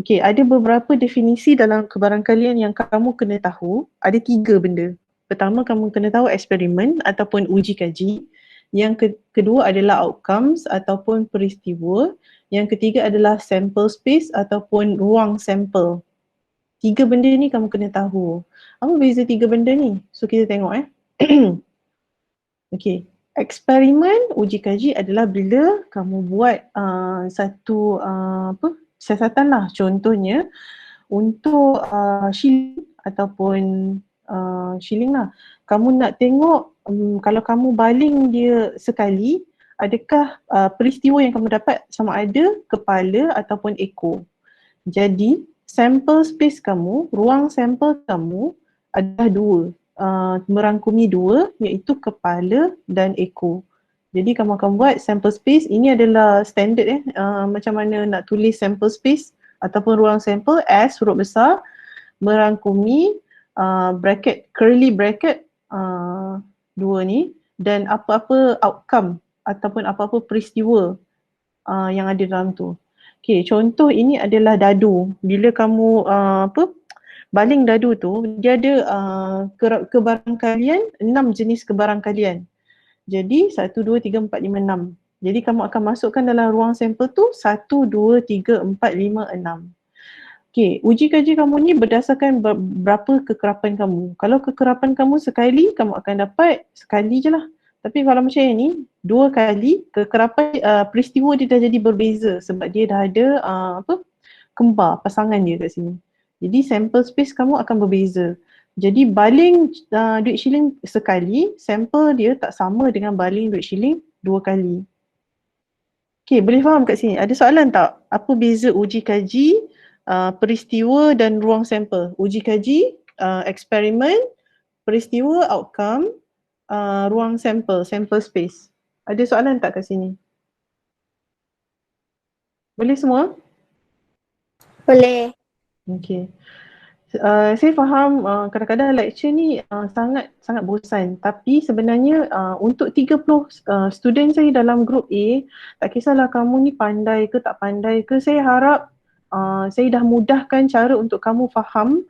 Okey, ada beberapa definisi dalam kebarangkalian yang kamu kena tahu. Ada 3 benda. Pertama, kamu kena tahu eksperimen ataupun uji kaji. Yang kedua adalah outcomes ataupun peristiwa. Yang ketiga adalah sample space ataupun ruang sampel. 3 benda ni kamu kena tahu. Apa beza 3 benda ni? So kita tengok Okey, eksperimen uji kaji adalah bila kamu buat satu siasatan lah. Contohnya untuk shilling ataupun shilling lah. Kamu nak tengok kalau kamu baling dia sekali, adakah peristiwa yang kamu dapat sama ada kepala ataupun ekor. Jadi sampel space kamu, ruang sampel kamu adalah 2. Merangkumi 2 iaitu kepala dan ekor. Jadi kamu akan buat sampel space, ini adalah standard macam mana nak tulis sampel space ataupun ruang sampel, S huruf besar, merangkumi bracket, curly bracket 2 ni, dan apa-apa outcome ataupun apa-apa peristiwa yang ada dalam tu. Okay, contoh ini adalah dadu. Bila kamu baling dadu tu, dia ada kebarangkalian, 6 jenis kebarangkalian. Jadi 1, 2, 3, 4, 5, 6. Jadi kamu akan masukkan dalam ruang sampel tu 1, 2, 3, 4, 5, 6. Okay, uji kaji kamu ni berdasarkan berapa kekerapan kamu. Kalau kekerapan kamu sekali, kamu akan dapat sekali je lah. Tapi kalau macam ni, 2 kali, kekerapan peristiwa dia dah jadi berbeza sebab dia dah ada kembar pasangan dia kat sini. Jadi sample space kamu akan berbeza. Jadi baling duit shilling sekali, sampel dia tak sama dengan baling duit shilling 2 kali. Okay, boleh faham kat sini? Ada soalan tak? Apa beza uji kaji, peristiwa dan ruang sampel? Uji kaji, eksperimen, peristiwa, outcome, ruang sampel, sample space. Ada soalan tak kat sini? Boleh semua? Boleh. Okay. Saya faham kadang-kadang lecture ni sangat bosan, tapi sebenarnya untuk 30 student saya dalam group A, tak kisahlah kamu ni pandai ke tak pandai ke, saya harap saya dah mudahkan cara untuk kamu faham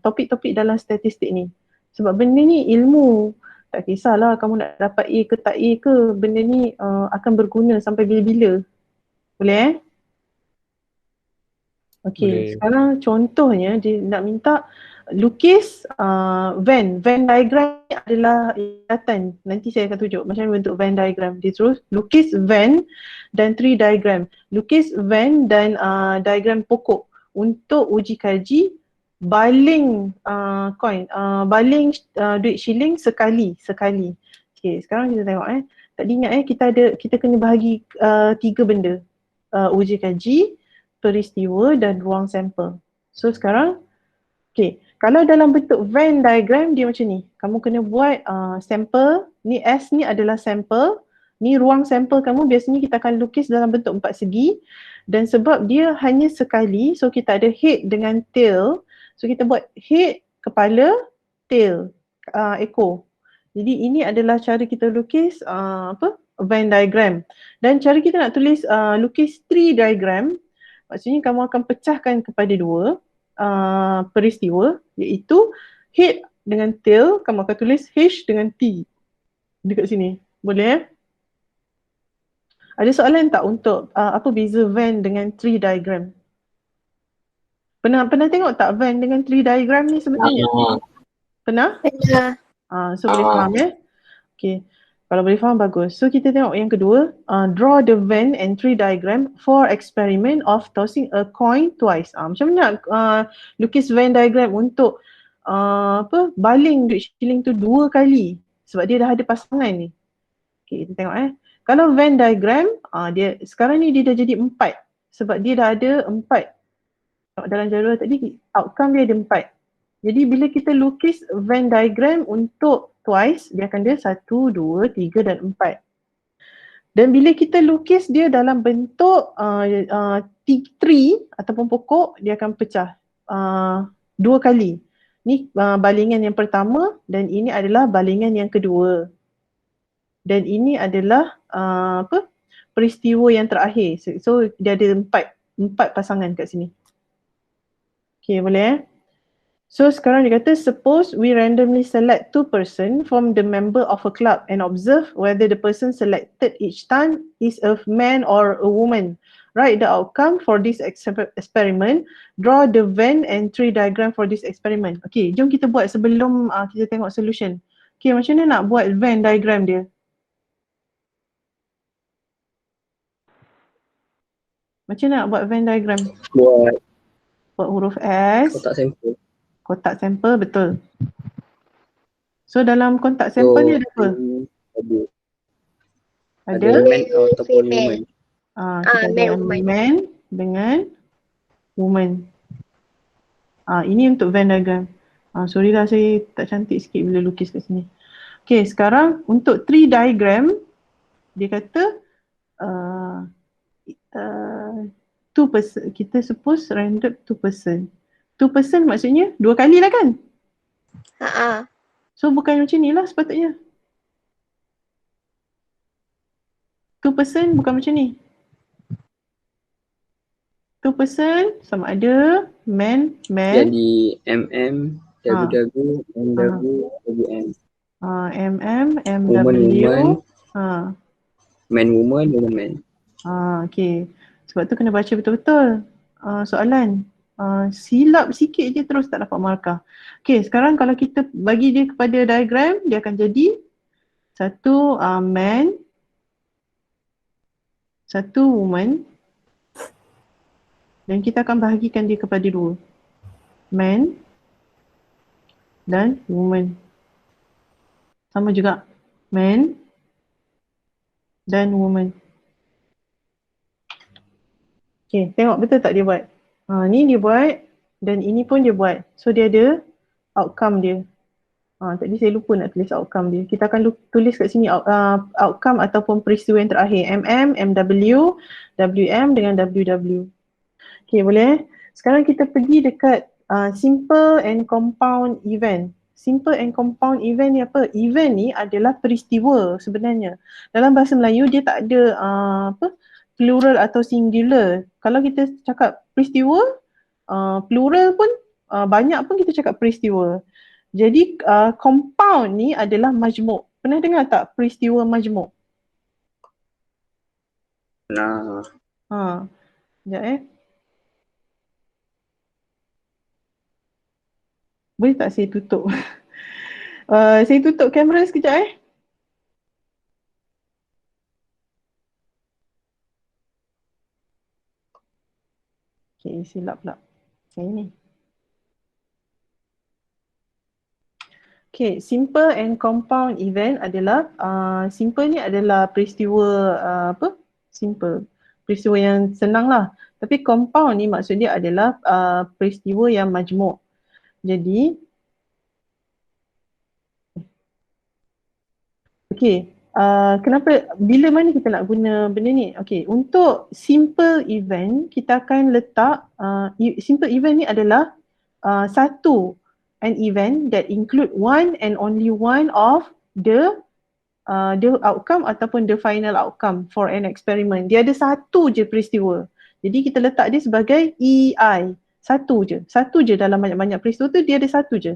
topik-topik dalam statistik ni. Sebab benda ni ilmu, tak kisahlah kamu nak dapat A ke tak A ke, benda ni akan berguna sampai bila-bila. Boleh Okey, Boleh. sekarang contohnya dia nak minta lukis Venn diagram ni adalah ikatan. Nanti saya akan tunjuk macam mana bentuk Venn diagram. Dia terus lukis Venn dan tree diagram. Lukis Venn dan diagram pokok untuk uji kaji baling baling duit shilling sekali. Okey, sekarang kita tengok Tak diingat kita kena bahagi 3 benda. Uji kaji, peristiwa dan ruang sampel. So sekarang, kalau dalam bentuk Venn diagram dia macam ni. Kamu kena buat sampel, ni S ni adalah sampel, ni ruang sampel kamu biasanya kita akan lukis dalam bentuk 4 segi dan sebab dia hanya sekali, so kita ada head dengan tail. So kita buat head, kepala, tail, ekor. Jadi ini adalah cara kita lukis Venn diagram. Dan cara kita nak tulis lukis tree diagram, maksudnya kamu akan pecahkan kepada 2 peristiwa, iaitu head dengan tail, kamu akan tulis H dengan T dekat sini. Boleh Ada soalan tak untuk apa beza Venn dengan tree diagram? Pernah tengok tak Venn dengan tree diagram ni sebenarnya? Pernah? Pernah. So boleh faham Okay. Kalau boleh faham bagus. So kita tengok yang kedua, draw the Venn and tree diagram for experiment of tossing a coin twice. Macam mana lukis Venn diagram untuk baling duit shilling tu 2 kali sebab dia dah ada pasangan ni. Okay, kita tengok Kalau Venn diagram, dia sekarang ni dia dah jadi 4 sebab dia dah ada 4. Dalam jadual tadi outcome dia ada 4. Jadi bila kita lukis Venn diagram untuk twice, dia akan ada 1, 2, 3 dan 4. Dan bila kita lukis dia dalam bentuk tree ataupun pokok, dia akan pecah 2 kali. Ni balingan yang pertama dan ini adalah balingan yang kedua. Dan ini adalah peristiwa yang terakhir. So dia ada 4 pasangan kat sini. Okay, boleh So sekarang dia kata, suppose we randomly select 2 person from the member of a club and observe whether the person selected each time is a man or a woman. Write the outcome for this experiment. Draw the Venn and tree diagram for this experiment. Okay, jom kita buat sebelum kita tengok solution. Okay, macam mana nak buat Venn diagram dia? Macam mana nak buat Venn diagram? Buat huruf S. kotak sampel. Kotak sampel, betul. So dalam kotak sampel ni ada apa? Ada man ataupun woman. Kita ada man dengan woman. Ini untuk Venn diagram. Sorry lah saya tak cantik sikit bila lukis kat sini. Okay, sekarang untuk tree diagram, dia kata 2 person, kita suppose random 2 person. 2 person maksudnya 2 kali lah kan? So bukan macam ni lah sepatutnya. 2 person bukan macam ni. 2 person sama ada man. Jadi MM, WW, MW, WM. MW. Man, woman, woman, man. Okay. Sebab tu kena baca betul-betul soalan. Silap sikit je terus tak dapat markah. Okay, sekarang kalau kita bagi dia kepada diagram, dia akan jadi 1 man, 1 woman dan kita akan bahagikan dia kepada 2. Man dan woman. Sama juga. Man dan woman. Okay, tengok betul tak dia buat? Ni dia buat dan ini pun dia buat. So dia ada outcome dia. Tadi saya lupa nak tulis outcome dia. Kita akan tulis kat sini outcome ataupun peristiwa yang terakhir. MM, MW, WM dengan WW. Okay, boleh Sekarang kita pergi dekat simple and compound event. Simple and compound event ni apa? Event ni adalah peristiwa sebenarnya. Dalam bahasa Melayu dia tak ada plural atau singular. Kalau kita cakap peristiwa, plural pun banyak pun kita cakap peristiwa. Jadi compound ni adalah majmuk. Pernah dengar tak peristiwa majmuk? Nah. Sekejap Boleh tak saya tutup? Saya tutup kamera sekejap Okay, silap pula. Saya ni. Okay, simple and compound event adalah, simple ni adalah peristiwa simple. Peristiwa yang senang lah. Tapi compound ni maksud dia adalah peristiwa yang majmuk. Jadi, okay, kenapa, bila mana kita nak guna benda ni? Okay, untuk simple event, kita akan letak, simple event ni adalah an event that include one and only one of the outcome ataupun the final outcome for an experiment. Dia ada satu je peristiwa. Jadi kita letak dia sebagai EI. Satu je dalam banyak-banyak peristiwa tu, dia ada satu je.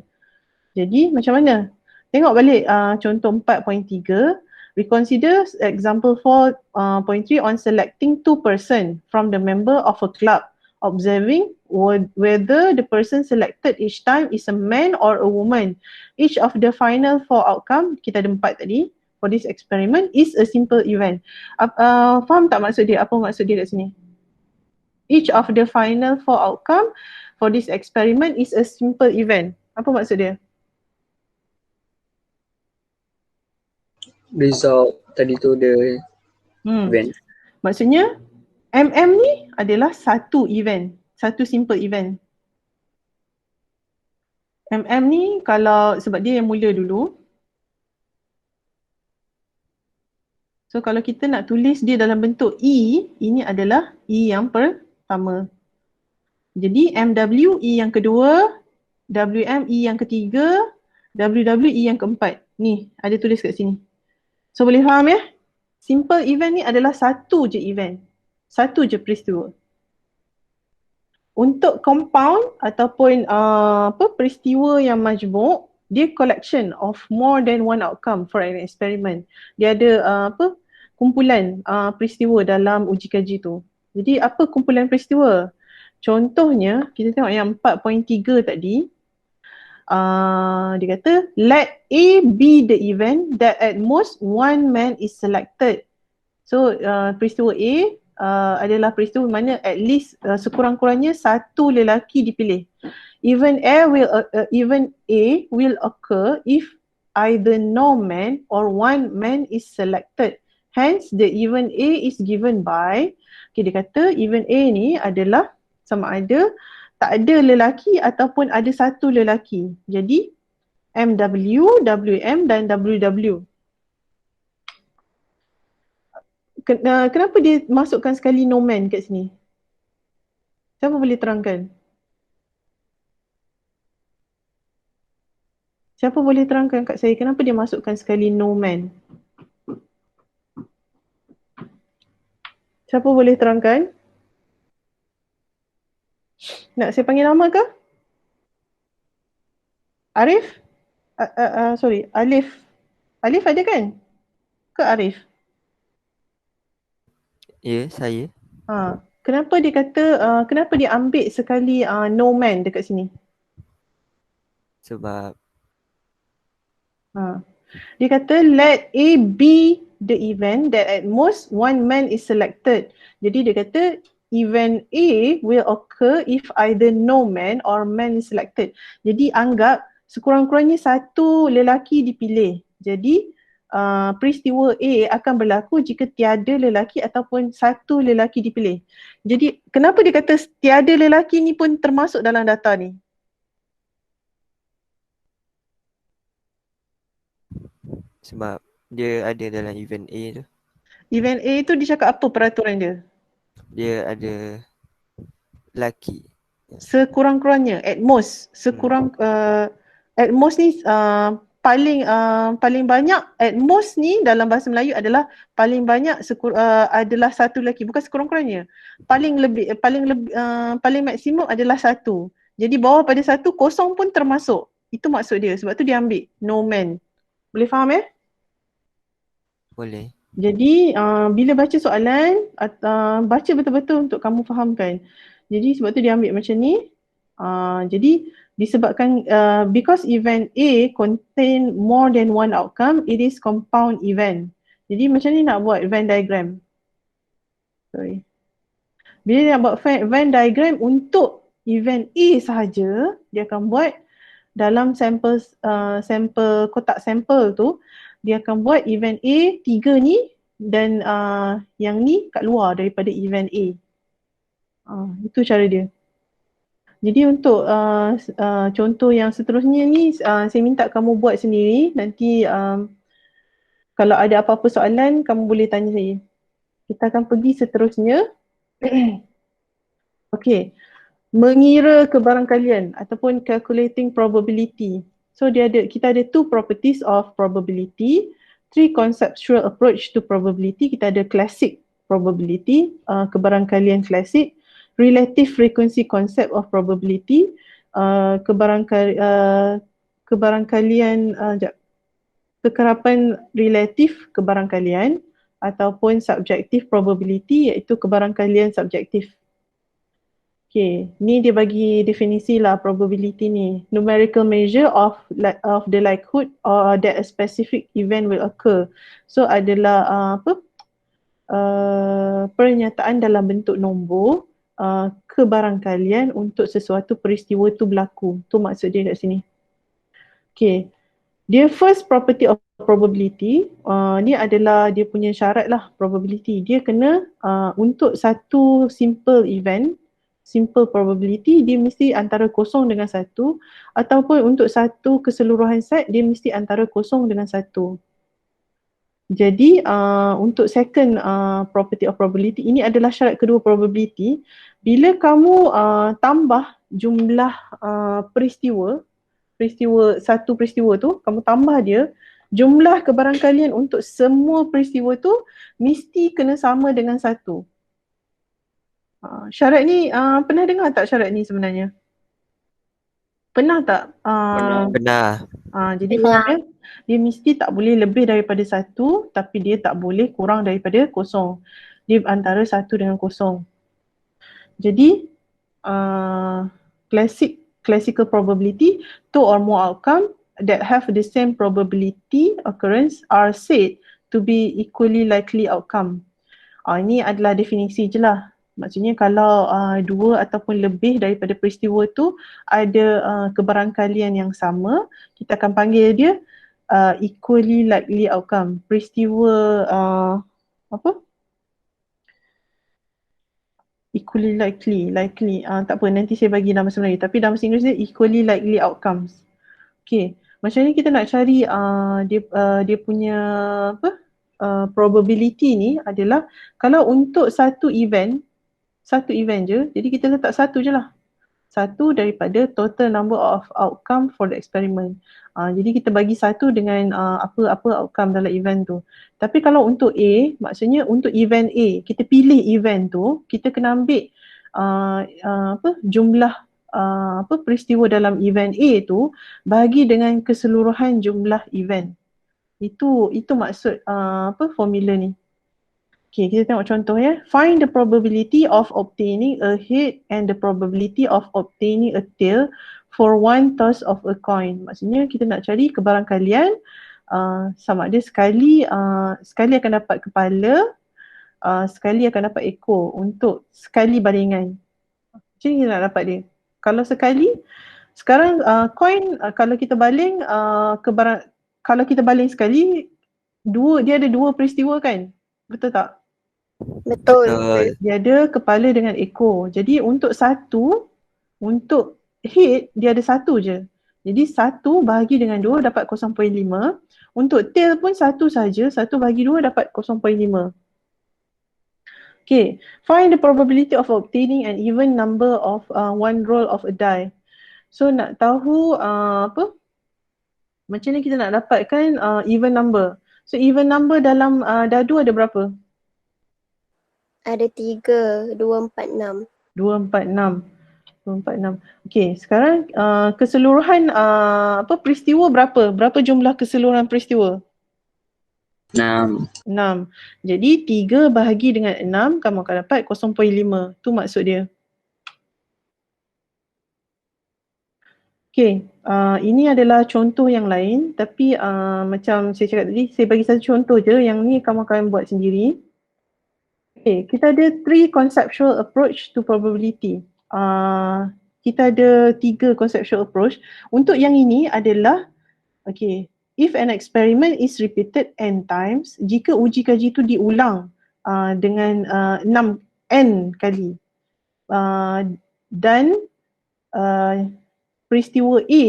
Jadi macam mana? Tengok balik contoh 4.3. We consider example 4.3 on selecting two person from the member of a club, observing whether the person selected each time is a man or a woman. Each of the final four outcome, kita ada 4 tadi, for this experiment is a simple event. Faham tak maksud dia? Apa maksud dia kat sini? Each of the final four outcome for this experiment is a simple event. Apa maksud dia? Result tadi tu the event. Maksudnya MM ni adalah satu event, satu simple event. MM ni kalau, sebab dia yang mula dulu. So kalau kita nak tulis dia dalam bentuk E, ini adalah E yang pertama. Jadi MW E yang kedua, WM E yang ketiga, WW E yang keempat. Ni ada tulis kat sini. So boleh faham ya? Simple event ni adalah satu je event. Satu je peristiwa. Untuk compound ataupun peristiwa yang majmuk, dia collection of more than one outcome for an experiment. Dia ada kumpulan peristiwa dalam uji kaji tu. Jadi apa kumpulan peristiwa? Contohnya, kita tengok yang 4.3 tadi. Dia kata, let A be the event that at most one man is selected. So peristiwa A adalah peristiwa mana at least sekurang-kurangnya satu lelaki dipilih. Event A will occur if either no man or one man is selected. Hence the event A is given by, okay, dia kata event A ni adalah sama ada tak ada lelaki ataupun ada satu lelaki. Jadi MW, WM dan WW. Kenapa dia masukkan sekali no man kat sini? Siapa boleh terangkan? Siapa boleh terangkan kat saya kenapa dia masukkan sekali no man? Siapa boleh terangkan? Nak saya panggil nama ke? Arif? Sorry, Alif. Alif ada kan? Ke Arif? Ya, saya. Kenapa dia kata, kenapa dia ambil sekali no man dekat sini? Sebab dia kata let A be the event that at most one man is selected. Jadi dia kata event A will occur if either no man or man is selected. Jadi anggap sekurang-kurangnya satu lelaki dipilih. Jadi peristiwa A akan berlaku jika tiada lelaki ataupun satu lelaki dipilih. Jadi kenapa dia kata tiada lelaki ni pun termasuk dalam data ni? sebab dia ada dalam event A tu. Event A tu dia cakap apa peraturan dia? Dia ada lelaki. Sekurang-kurangnya, at most, at most ni paling banyak, at most ni dalam bahasa Melayu adalah paling banyak adalah satu lelaki, bukan sekurang-kurangnya. Paling maksimum adalah satu. Jadi bawah pada satu, kosong pun termasuk. Itu maksud dia, sebab tu dia ambil no man. Boleh faham ya? Boleh. Jadi bila baca soalan, baca betul-betul untuk kamu fahamkan. Jadi sebab tu dia ambil macam ni. Jadi disebabkan because event A contain more than one outcome, it is compound event. Jadi macam ni nak buat Venn diagram. Sorry. Bila nak buat Venn diagram untuk event A sahaja, dia akan buat dalam sampel kotak sampel tu, dia akan buat event A 3 ni dan yang ni kat luar daripada event A. Itu cara dia. Jadi untuk contoh yang seterusnya ni saya minta kamu buat sendiri. Nanti kalau ada apa-apa soalan kamu boleh tanya saya. Kita akan pergi seterusnya. Okey. Mengira kebarangkalian ataupun calculating probability. So kita ada two properties of probability, three conceptual approach to probability. Kita ada classic probability, kebarangkalian klasik, relative frequency concept of probability, kekerapan relatif kebarangkalian ataupun subjective probability iaitu kebarangkalian subjektif. Okay, ni dia bagi definisi lah probability ni. Numerical measure of the likelihood or that a specific event will occur. So adalah pernyataan dalam bentuk nombor kebarangkalian untuk sesuatu peristiwa tu berlaku. Tu maksud dia kat sini. Okay. Dia first property of probability, ni adalah dia punya syarat lah probability. Dia kena untuk satu simple event, simple probability, dia mesti antara kosong dengan satu, ataupun untuk satu keseluruhan set dia mesti antara kosong dengan satu. Jadi untuk second property of probability, ini adalah syarat kedua probability. Bila kamu tambah jumlah satu peristiwa tu, kamu tambah dia, jumlah kebarangkalian untuk semua peristiwa tu mesti kena sama dengan satu. Syarat ni pernah dengar tak syarat ni sebenarnya? Pernah tak? Benar. Jadi faham dia mesti tak boleh lebih daripada satu, tapi dia tak boleh kurang daripada kosong. Dia antara satu dengan kosong. Jadi classical probability, two or more outcome that have the same probability occurrence are said to be equally likely outcome. Ini adalah definisi je lah. Maksudnya kalau dua ataupun lebih daripada peristiwa tu ada kebarangkalian yang sama, kita akan panggil dia equally likely outcome. Peristiwa equally likely, tak apa, nanti saya bagi nama sebenarnya, tapi dalam bahasa Inggeris dia equally likely outcomes. Okay, macam ni kita nak cari dia punya probability ni adalah kalau untuk satu event je, jadi kita letak satu je lah. Satu daripada total number of outcome for the experiment. Jadi kita bagi satu dengan apa outcome dalam event tu. Tapi kalau untuk A, maksudnya untuk event A, kita pilih event tu, kita kena ambil jumlah peristiwa dalam event A tu bagi dengan keseluruhan jumlah event. Itu maksud formula ni. Okay, kita tengok contoh ya. Find the probability of obtaining a head and the probability of obtaining a tail for one toss of a coin. Maksudnya kita nak cari kebarangkalian sama ada sekali akan dapat kepala, sekali akan dapat ekor untuk sekali balingan. Macam ni kita nak dapat dia. Kalau sekali, sekarang coin kalau kita baling kalau kita baling sekali, dia ada dua peristiwa kan? Betul tak? Betul. Dia ada kepala dengan ekor. Jadi untuk head dia ada satu je. Jadi 1 bahagi dengan 2 dapat 0.5. Untuk tail pun satu saja, 1 bahagi 2 dapat 0.5. Okay, find the probability of obtaining an even number of one roll of a die. So nak tahu macam ni kita nak dapatkan even number. So even number dalam dadu ada berapa? Ada 3, 2, 4, 6. 2, 4, 6. Okey, sekarang keseluruhan peristiwa berapa? Berapa jumlah keseluruhan peristiwa? 6. Jadi 3 bahagi dengan 6 kamu akan dapat 0.5. Tu maksud dia. Okay, ini adalah contoh yang lain tapi macam saya cakap tadi, saya bagi satu contoh je, yang ni kamu akan buat sendiri. Okay, kita ada 3 conceptual approach to probability. Kita ada 3 conceptual approach. Untuk yang ini adalah, okay, if an experiment is repeated n times, jika uji kaji itu diulang dengan 6n kali, dan peristiwa A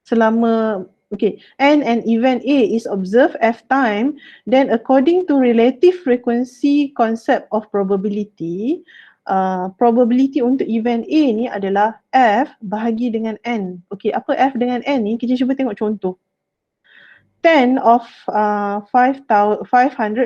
selama n and event A is observed f time, then according to relative frequency concept of probability, probability untuk event A ni adalah f bahagi dengan n. Okay, apa f dengan n ni? Kita cuba tengok contoh. 10 of 500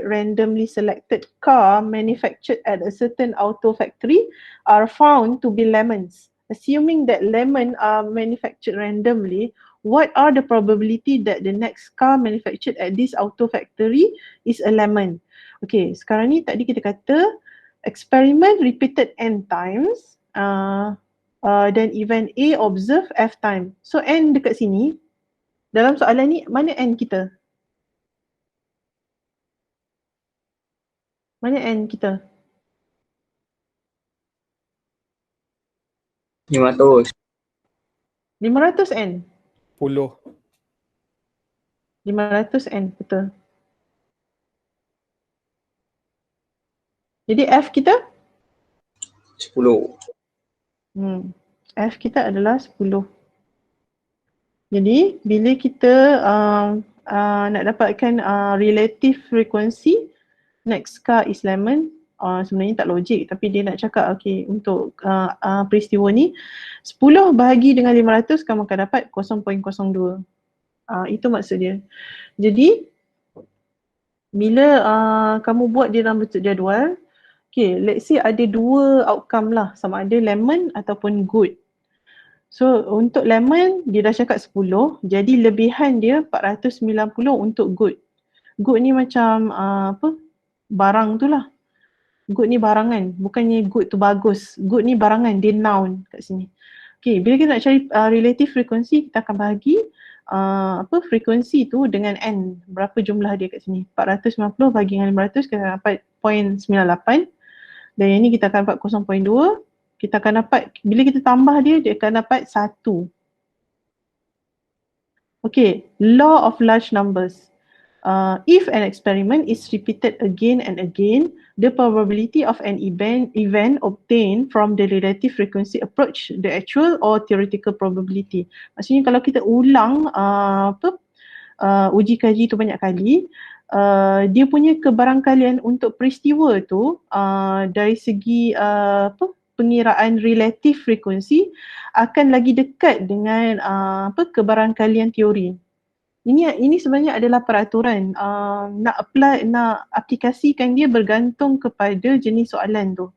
randomly selected car manufactured at a certain auto factory are found to be lemons. Assuming that lemon are manufactured randomly, what are the probability that the next car manufactured at this auto factory is a lemon? Okay, sekarang ni tadi kita kata experiment repeated n times, then event A observe f time. So n dekat sini, dalam soalan ni mana n kita? Mana n kita? 500. 500n. 10. 500n, betul. Jadi F kita? 10. F kita adalah 10. Jadi bila kita nak dapatkan relative frequency next car is lemon, sebenarnya tak logik tapi dia nak cakap okay, untuk peristiwa ni 10 bahagi dengan 500 kamu akan dapat 0.02. Itu maksud dia. Jadi bila kamu buat dia dalam bentuk jadual, okay, let's say ada 2 outcome lah, sama ada lemon ataupun good. So untuk lemon dia dah cakap 10, jadi lebihan dia 490 untuk good. Good ni macam barang tu lah. Good ni barangan, bukannya good tu bagus. Good ni barangan, dia noun kat sini. Okay, bila kita nak cari relative frequency, kita akan bahagi frekuensi tu dengan n. Berapa jumlah dia kat sini? 490 bagi dengan 500, kita dapat 0.98. Dan yang ni kita akan dapat 0.2. Kita akan dapat, bila kita tambah dia, dia akan dapat 1. Okay, law of large numbers. If an experiment is repeated again and again, the probability of an event obtained from the relative frequency approach the actual or theoretical probability. Maksudnya kalau kita ulang uji kaji tu banyak kali, dia punya kebarangkalian untuk peristiwa tu dari segi pengiraan relative frequency akan lagi dekat dengan kebarangkalian teori. Ini sebenarnya adalah peraturan. Nak aplikasikan dia bergantung kepada jenis soalan tu.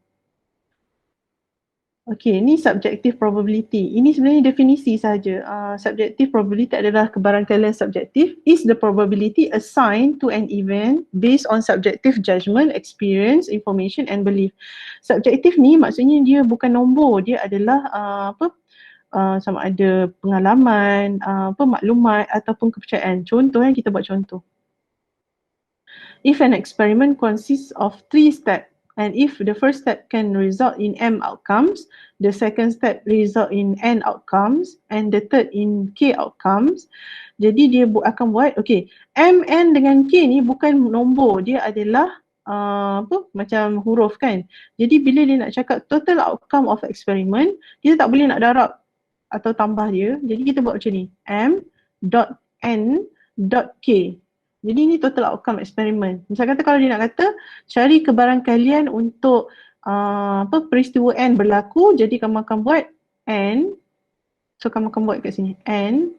Okay, ni subjective probability. Ini sebenarnya definisi sahaja. Subjective probability adalah kebarangkalian subjektif is the probability assigned to an event based on subjective judgment, experience, information and belief. Subjektif ni maksudnya dia bukan nombor, dia adalah sama ada pengalaman, maklumat ataupun kepercayaan. Contoh kita buat contoh. If an experiment consists of 3 steps, and if the first step can result in M outcomes, the second step result in N outcomes, and the third in K outcomes. Jadi dia akan buat, okay, M, N dengan K ni bukan nombor, dia adalah macam huruf kan. Jadi bila dia nak cakap total outcome of experiment, kita tak boleh nak darab atau tambah dia. Jadi kita buat macam ni, M dot N dot K. Jadi ini total outcome eksperimen. Misal kata kalau dia nak kata cari kebarangkalian untuk peristiwa N berlaku, jadi kamu akan buat N. So kamu akan buat kat sini N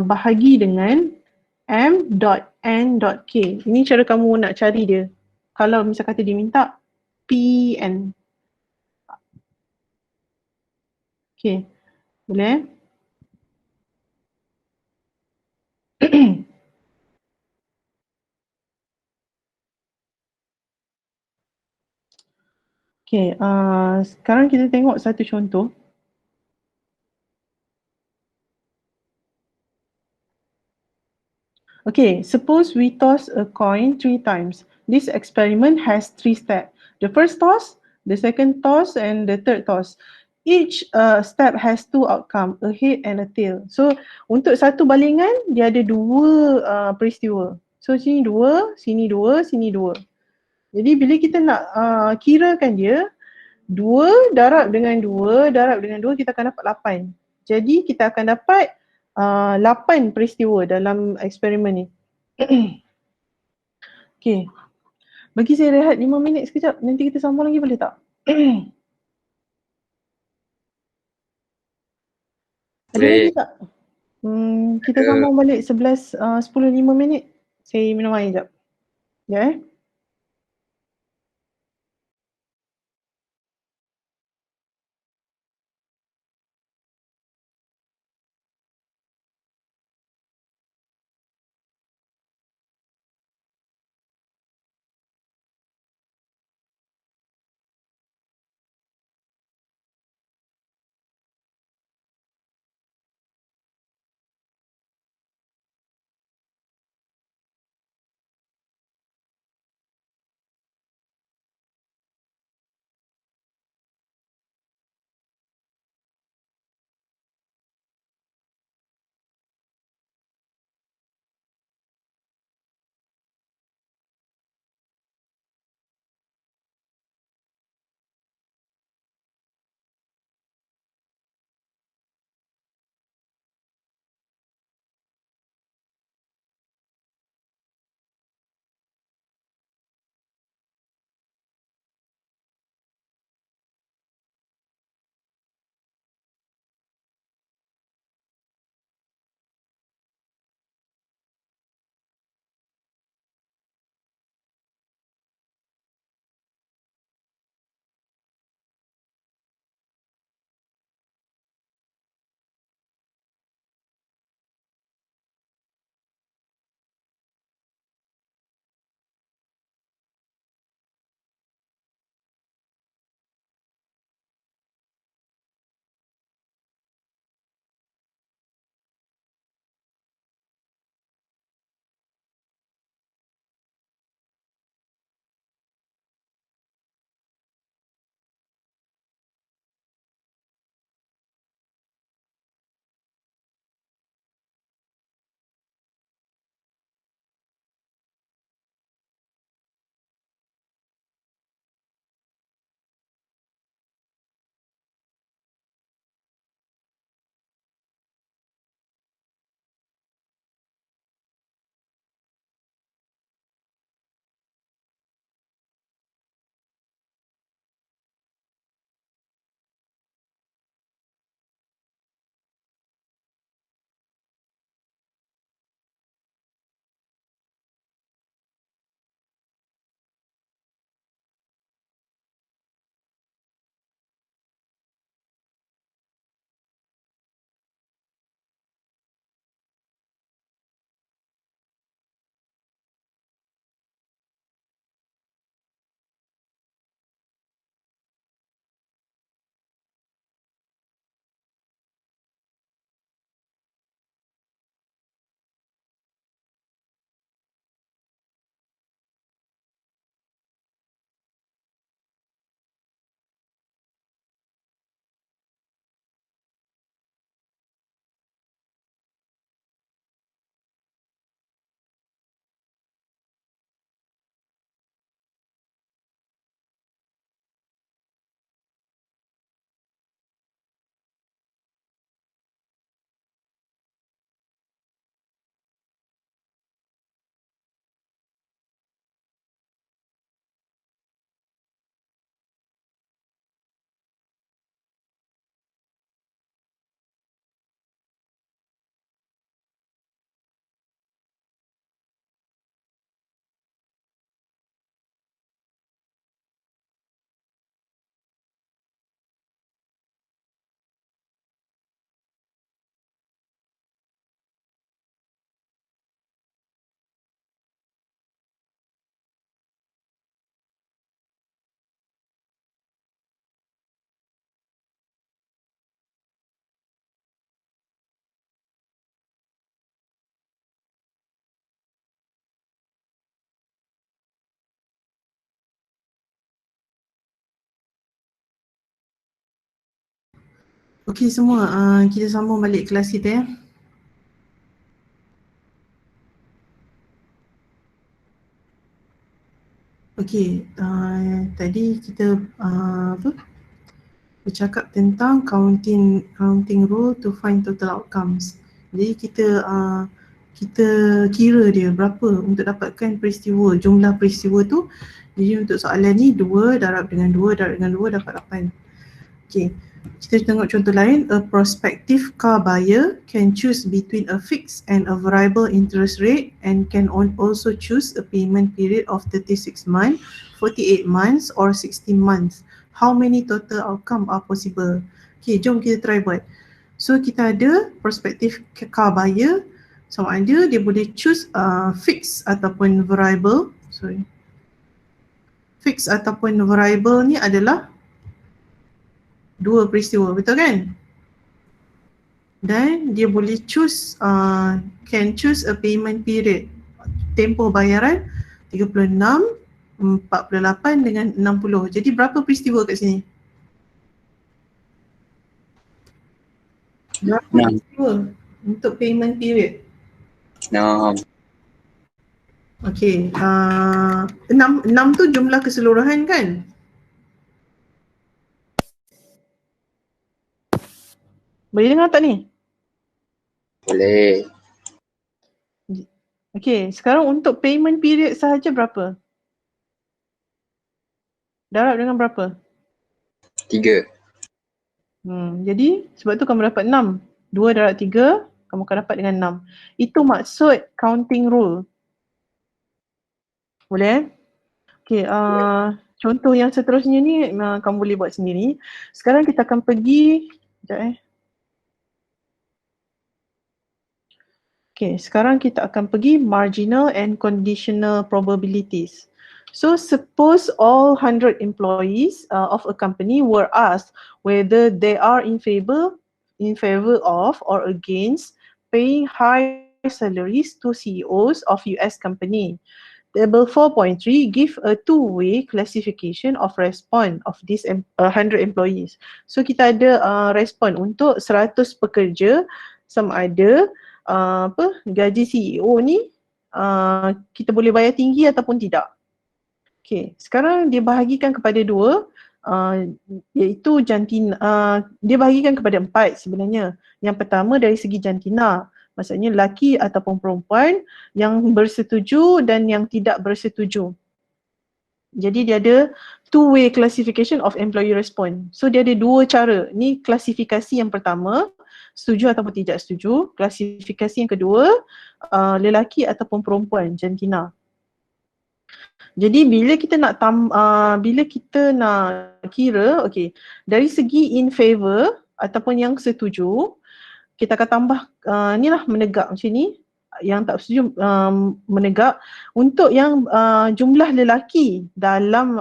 bahagi dengan M dot N dot K. Ini cara kamu nak cari dia. Kalau misal kata dia minta PN. Okay, boleh? Okay, sekarang kita tengok satu contoh. Okay, suppose we toss a coin 3 times. This experiment has 3 steps. The first toss, the second toss, and the third toss. Each step has 2 outcomes, a head and a tail. So untuk satu balingan, dia ada 2 peristiwa. So sini 2, sini 2, sini 2. Jadi bila kita nak kirakan dia, 2 darab dengan 2, darab dengan 2, kita akan dapat 8. Jadi kita akan dapat 8 peristiwa dalam eksperimen ni. Okay. Bagi saya rehat 5 minit sekejap. Nanti kita sambung lagi boleh tak? Ada Boleh. lagi tak? Kita sambung balik 10:05 minit. Saya minum air sekejap. Ya Okey semua, kita sambung balik kelas kita ya. Okey, tadi kita bercakap tentang counting rule to find total outcomes. Jadi kita kira dia berapa untuk dapatkan peristiwa, jumlah peristiwa tu. Jadi untuk soalan ni 2 darab dengan 2 darab dengan 2 dapat 8. Okey, kita tengok contoh lain. A prospective car buyer can choose between a fixed and a variable interest rate and can also choose a payment period of 36 months, 48 months or 16 months. How many total outcome are possible? Okay, jom kita try buat. So kita ada prospective car buyer, sama ada dia boleh choose fixed ataupun variable. Fixed ataupun variable ni adalah dua peristiwa, betul kan? Dan dia boleh choose, can choose a payment period, tempoh bayaran 36, 48 dengan 60. Jadi berapa peristiwa kat sini? Berapa peristiwa untuk payment period? 6. Okey, 6 tu jumlah keseluruhan kan? Boleh dengar tak ni? Boleh. Okey, sekarang untuk payment period sahaja berapa? Darab dengan berapa? 3. Jadi sebab tu kamu dapat 6. 2 darab 3, kamu akan dapat dengan 6. Itu maksud counting rule. Boleh? Okey, contoh yang seterusnya ni kamu boleh buat sendiri. Sekarang kita akan pergi, Okey, sekarang kita akan pergi marginal and conditional probabilities. So suppose all 100 employees of a company were asked whether they are in favor of or against paying high salaries to CEOs of US company. Table 4.3 give a two-way classification of response of these 100 employees. So kita ada respon untuk 100 pekerja, sama ada gaji CEO ni kita boleh bayar tinggi ataupun tidak. Okay, sekarang dia bahagikan kepada 2, iaitu jantina, dia bahagikan kepada 4 sebenarnya. Yang pertama dari segi jantina, maksudnya lelaki ataupun perempuan yang bersetuju dan yang tidak bersetuju. Jadi dia ada two-way classification of employee response. So dia ada 2 cara. Ni klasifikasi yang pertama, setuju ataupun tidak setuju. Klasifikasi yang kedua, lelaki ataupun perempuan, jantina. Jadi bila kita nak kira, okey, dari segi in favor ataupun yang setuju, kita akan tambah inilah menegak macam ni. Yang tak setuju menegak. Untuk yang jumlah lelaki dalam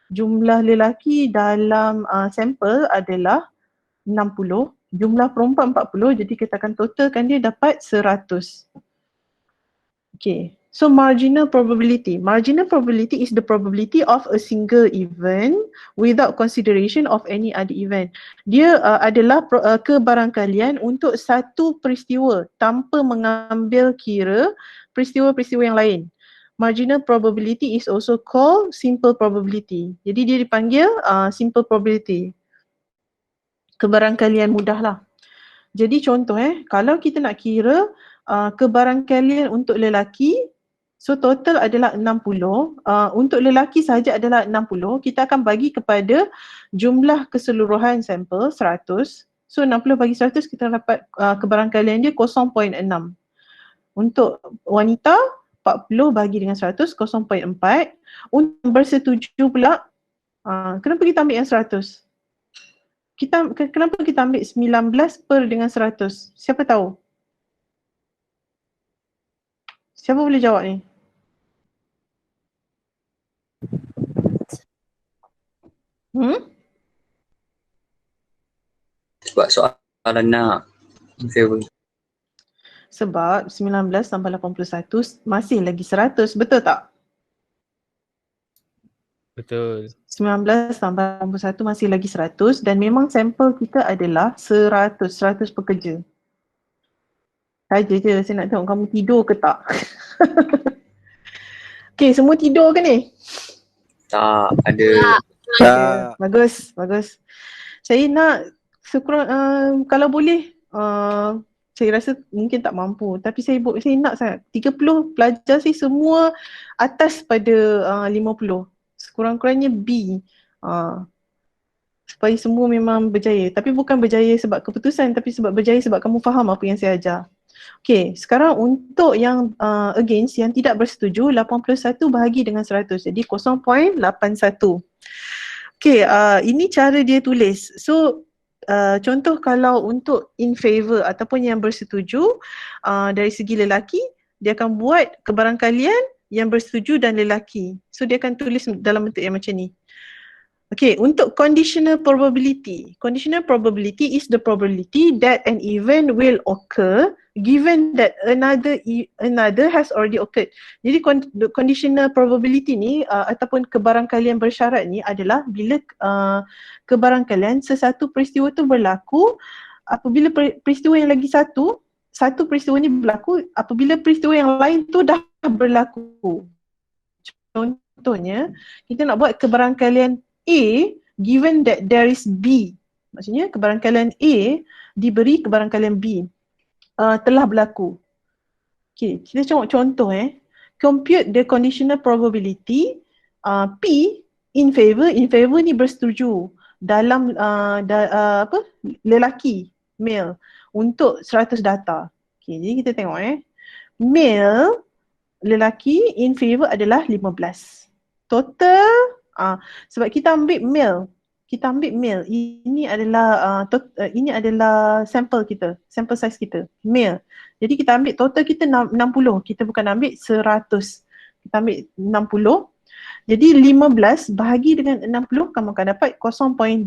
jumlah lelaki dalam sampel adalah 60, jumlah perempuan 40, jadi kita akan totalkan dia dapat 100. Okay, so marginal probability. Marginal probability is the probability of a single event without consideration of any other event. Dia adalah kebarangkalian untuk satu peristiwa tanpa mengambil kira peristiwa-peristiwa yang lain. Marginal probability is also called simple probability. Jadi dia dipanggil simple probability. Kebarangkalian mudah lah. Jadi contoh kalau kita nak kira kebarangkalian untuk lelaki, so total adalah 60. Untuk lelaki sahaja adalah 60. Kita akan bagi kepada jumlah keseluruhan sampel 100. So 60 bagi 100 kita dapat kebarangkalian dia 0.6. Untuk wanita 40 bagi dengan 100, 0.4. Untuk bersetuju pula, kenapa kita ambil yang 100? Kenapa kita ambil 19 per dengan 100? Siapa tahu? Siapa boleh jawab ni? Sebab soalan nak favor. Sebab 19 tambah 81 masih lagi 100, betul tak? Betul. 19 tambah 81 masih lagi 100 dan memang sampel kita adalah 100 pekerja. Saja je saya nak tengok kamu tidur ke tak. Okay, semua tidur ke ni? Tak ada. Tak. Bagus. Saya nak kalau boleh saya rasa mungkin tak mampu tapi saya nak sangat 30 pelajar saya semua atas pada 50. Sekurang-kurangnya B. Supaya semua memang berjaya. Tapi bukan berjaya sebab keputusan tapi sebab berjaya sebab kamu faham apa yang saya ajar. Okay, sekarang untuk yang against, yang tidak bersetuju, 81 bahagi dengan 100. Jadi 0.81. Okay, ini cara dia tulis. So, contoh kalau untuk in favor ataupun yang bersetuju, dari segi lelaki, dia akan buat kebarangkalian yang bersetuju dan lelaki. So, dia akan tulis dalam bentuk yang macam ni. Okay, untuk conditional probability. Conditional probability is the probability that an event will occur given that another has already occurred. Jadi conditional probability ni ataupun kebarangkalian bersyarat ni adalah bila kebarangkalian sesuatu peristiwa tu berlaku apabila peristiwa yang lagi satu peristiwa ni berlaku apabila peristiwa yang lain tu dah berlaku. Contohnya, kita nak buat kebarangkalian A given that there is B. Maksudnya kebarangkalian A diberi kebarangkalian B telah berlaku. Okay, kita tengok contoh compute the conditional probability P in favor ni bersetuju dalam lelaki, male, untuk 100 data. Okay, jadi kita tengok male, lelaki in favor adalah 15. Total sebab kita ambil male, ini adalah sampel kita, sampel size kita, male. Jadi kita ambil total kita 60, kita bukan ambil 100, kita ambil 60. Jadi 15 bahagi dengan 60 kamu akan dapat 0.25.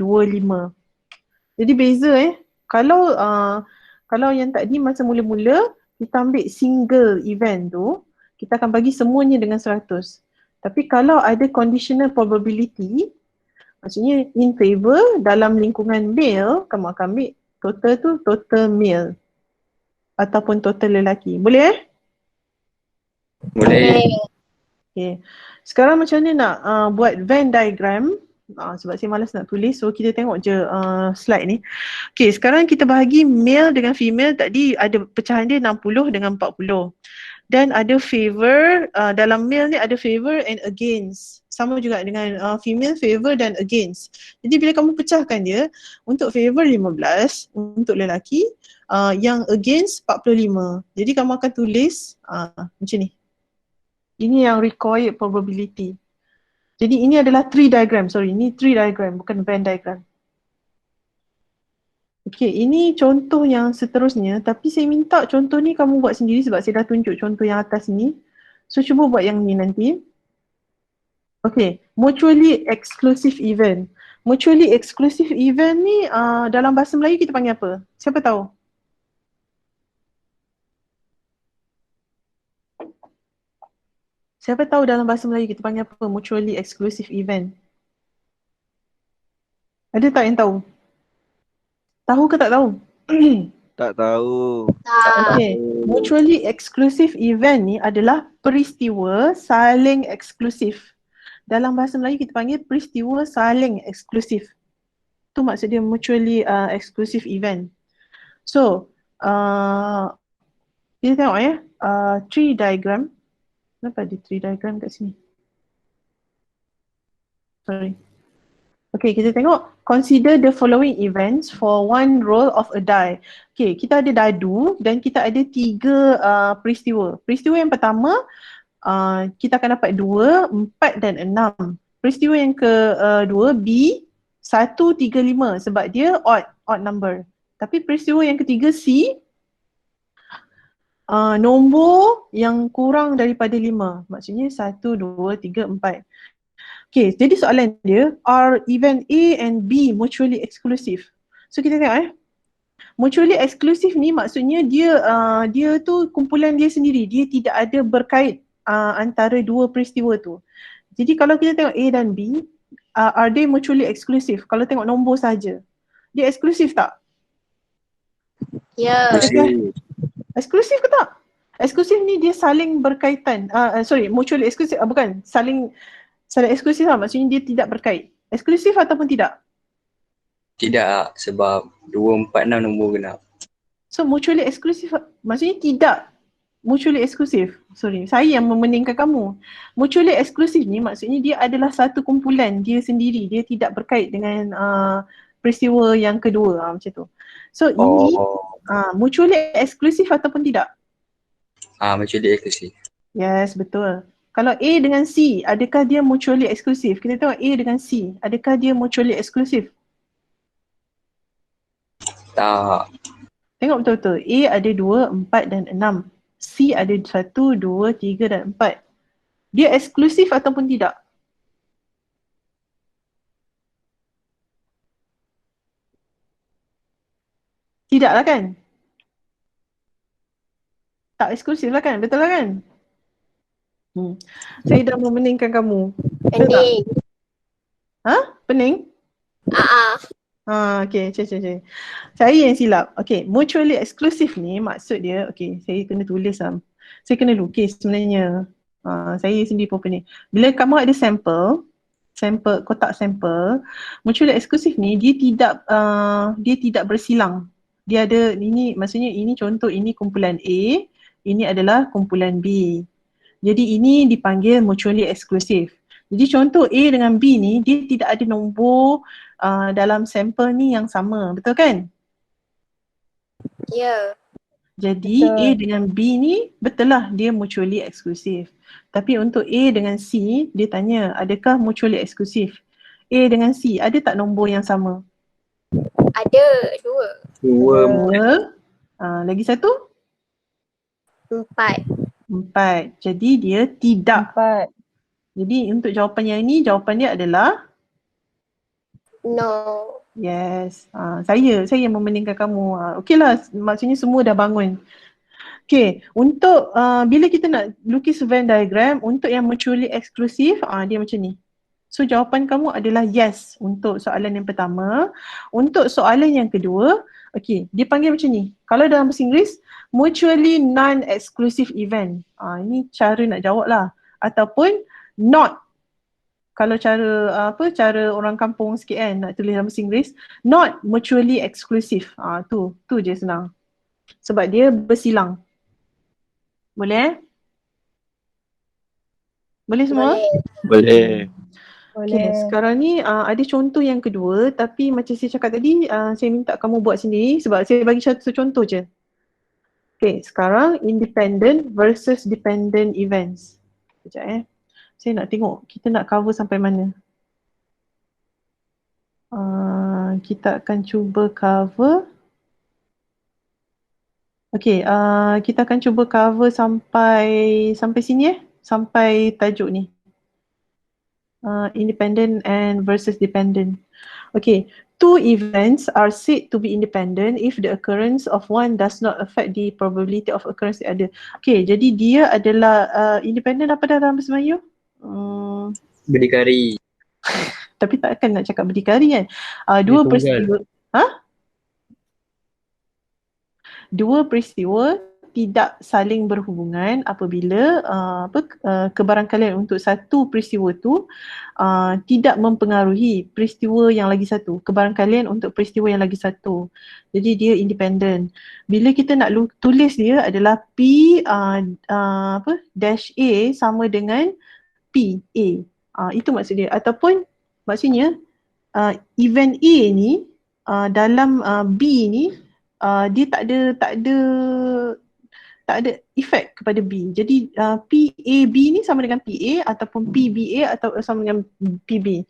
Jadi beza kalau yang tadi masa mula-mula kita ambil single event tu, kita akan bagi semuanya dengan 100. Tapi kalau ada conditional probability, maksudnya in favor dalam lingkungan male, kamu akan ambil total tu total male ataupun total lelaki. Boleh Boleh. Okay. Sekarang macam mana nak buat Venn diagram? Sebab saya malas nak tulis, so kita tengok je slide ni. Okay, sekarang kita bahagi male dengan female. Tadi ada pecahan dia 60 dengan 40. Dan ada favor, dalam male ni ada favor and against. Sama juga dengan female, favor dan against. Jadi bila kamu pecahkan dia, untuk favor 15, untuk lelaki, yang against 45. Jadi kamu akan tulis macam ni. Ini yang required probability. Jadi ini adalah tree diagram, ini tree diagram, bukan Venn diagram. Okay, ini contoh yang seterusnya, tapi saya minta contoh ni kamu buat sendiri sebab saya dah tunjuk contoh yang atas ni. So cuba buat yang ni nanti. Okay, mutually exclusive event. Mutually exclusive event ni dalam bahasa Melayu kita panggil apa? Siapa tahu? Siapa tahu dalam bahasa Melayu kita panggil apa? Mutually exclusive event. Ada tak yang tahu? Tahu ke tak tahu? Tak tahu. Okay, mutually exclusive event ni adalah peristiwa saling eksklusif. Dalam bahasa Melayu kita panggil peristiwa saling eksklusif. Tu maksud dia mutually exclusive event. So, kita tengok tree diagram. Kenapa ada tree diagram kat sini? Sorry. Okay, kita tengok consider the following events for one roll of a die. Okay, kita ada dadu dan kita ada 3 peristiwa. Peristiwa yang pertama, kita akan dapat 2, 4 dan 6. Peristiwa yang kedua, B, 1, 3, 5 sebab dia odd number. Tapi peristiwa yang ketiga, C, nombor yang kurang daripada 5. Maksudnya 1, 2, 3, 4. Okay, jadi soalan dia, are event A and B mutually exclusive? So kita tengok mutually exclusive ni maksudnya dia tu kumpulan dia sendiri, dia tidak ada berkait antara 2 peristiwa tu. Jadi kalau kita tengok A dan B, are they mutually exclusive? Kalau tengok nombor saja, dia eksklusif tak? Ya. Adakah eksklusif ke tak? Eksklusif ni dia saling berkaitan. Mutually exclusive, bukan. Saling eksklusif lah. Maksudnya dia tidak berkait. Eksklusif ataupun tidak? Tidak, sebab 246 nombor genap. So mutually exclusive, maksudnya tidak mutually exclusive. Sorry, saya yang memeningkan kamu. Mutually exclusive ni maksudnya dia adalah satu kumpulan dia sendiri. Dia tidak berkait dengan peristiwa yang kedua, macam tu. So ini mutually exclusive ataupun tidak? Mutually exclusive. Yes, betul. Kalau A dengan C, adakah dia mutually exclusive? Kita tengok A dengan C, adakah dia mutually exclusive? Tak. Tengok betul-betul. A ada 2, 4 dan 6. C ada 1, 2, 3 dan 4. Dia eksklusif ataupun tidak? Tidak lah kan? Tak eksklusif lah kan? Betul lah kan? Saya dah memeningkan kamu. Betul tak? Pening. Pening? Okay, cik. Saya yang silap. Okay, mutually exclusive ni maksud dia, okay, saya kena tulis lah. Saya kena lukis sebenarnya. Saya sendiri pun pening. Bila kamu ada sampel, kotak sampel, mutually exclusive ni dia tidak bersilang. Dia ada, ini maksudnya ini contoh, ini kumpulan A, ini adalah kumpulan B. Jadi ini dipanggil mutually exclusive. Jadi contoh A dengan B ni, dia tidak ada nombor dalam sampel ni yang sama, betul kan? Ya. Jadi Betul. A dengan B ni betul lah dia mutually exclusive. Tapi untuk A dengan C, dia tanya adakah mutually exclusive? A dengan C, ada tak nombor yang sama? Ada 2. 2. Lagi satu? 4. 4. Jadi dia tidak. 4. Jadi untuk jawapan yang ini, jawapan dia adalah No. yes. Saya yang memeningkan kamu. Okey lah, maksudnya semua dah bangun. Okay, untuk bila kita nak lukis Venn diagram, untuk yang mutually exclusive, dia macam ni. So jawapan kamu adalah yes untuk soalan yang pertama. Untuk soalan yang kedua, okay, dia panggil macam ni. Kalau dalam bahasa Inggeris, mutually non-exclusive event. Ini cara nak jawab lah. Ataupun not. Kalau cara orang kampung sikit kan, nak tulis dalam bahasa Inggeris, not mutually exclusive. Tu je senang. Sebab dia bersilang. Boleh? Boleh semua? Boleh. Okay, sekarang ni ada contoh yang kedua, tapi macam saya cakap tadi, saya minta kamu buat sendiri sebab saya bagi satu contoh je. Okay, sekarang independent versus dependent events. Sekejap saya nak tengok kita nak cover sampai mana. Kita akan cuba cover. Okay, kita akan cuba cover sampai sini sampai tajuk ni. Independent and versus dependent. Okay, two events are said to be independent if the occurrence of one does not affect the probability of occurrence the other. Okay, jadi dia adalah independent apa dalam bahasa Melayu? Berdikari. Tapi takkan nak cakap berdikari kan? Dua peristiwa. Dua peristiwa tidak saling berhubungan apabila kebarangkalian untuk satu peristiwa tu tidak mempengaruhi peristiwa yang lagi satu. Kebarangkalian untuk peristiwa yang lagi satu. Jadi dia independent. Bila kita nak tulis dia adalah P dash A sama dengan P A. Itu maksud dia. Ataupun maksudnya event A ni dalam B ni dia tak ada efek kepada B. Jadi PAB ni sama dengan PA ataupun PBA atau sama dengan PB.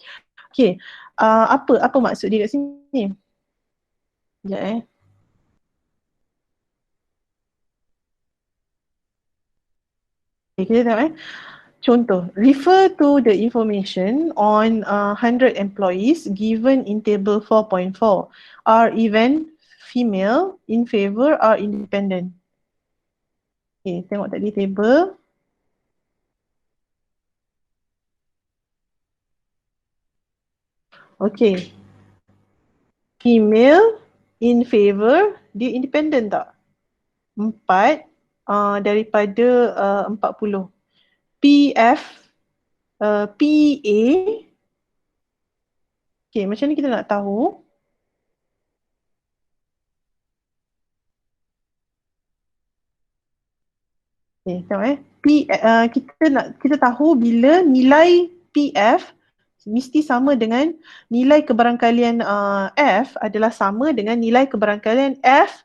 Okay. Apa maksud dia kat sini? Sekejap Okay, kita tengok Contoh, refer to the information on 100 employees given in table 4.4. Are event female, in favor, or independent? Okay, tengok tadi table. Okay. Female in favor, dia independent tak? 4 daripada 40. PF, PA. Okay, macam ni kita nak tahu. Okay, tengok kita tahu bila nilai PF mesti sama dengan nilai kebarangkalian F adalah sama dengan nilai kebarangkalian F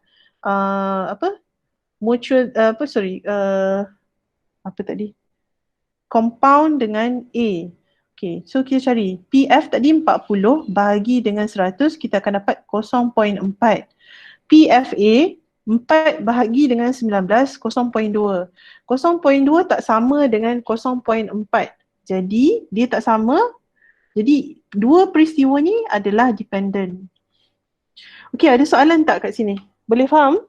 compound dengan A. Okay, so kita cari PF tadi 40 bahagi dengan 100, kita akan dapat 0.4. PFA 4 bahagi dengan 19, 0.2. 0.2 tak sama dengan 0.4. Jadi dia tak sama. Jadi dua peristiwa ni adalah dependent. Okey, ada soalan tak kat sini? Boleh faham?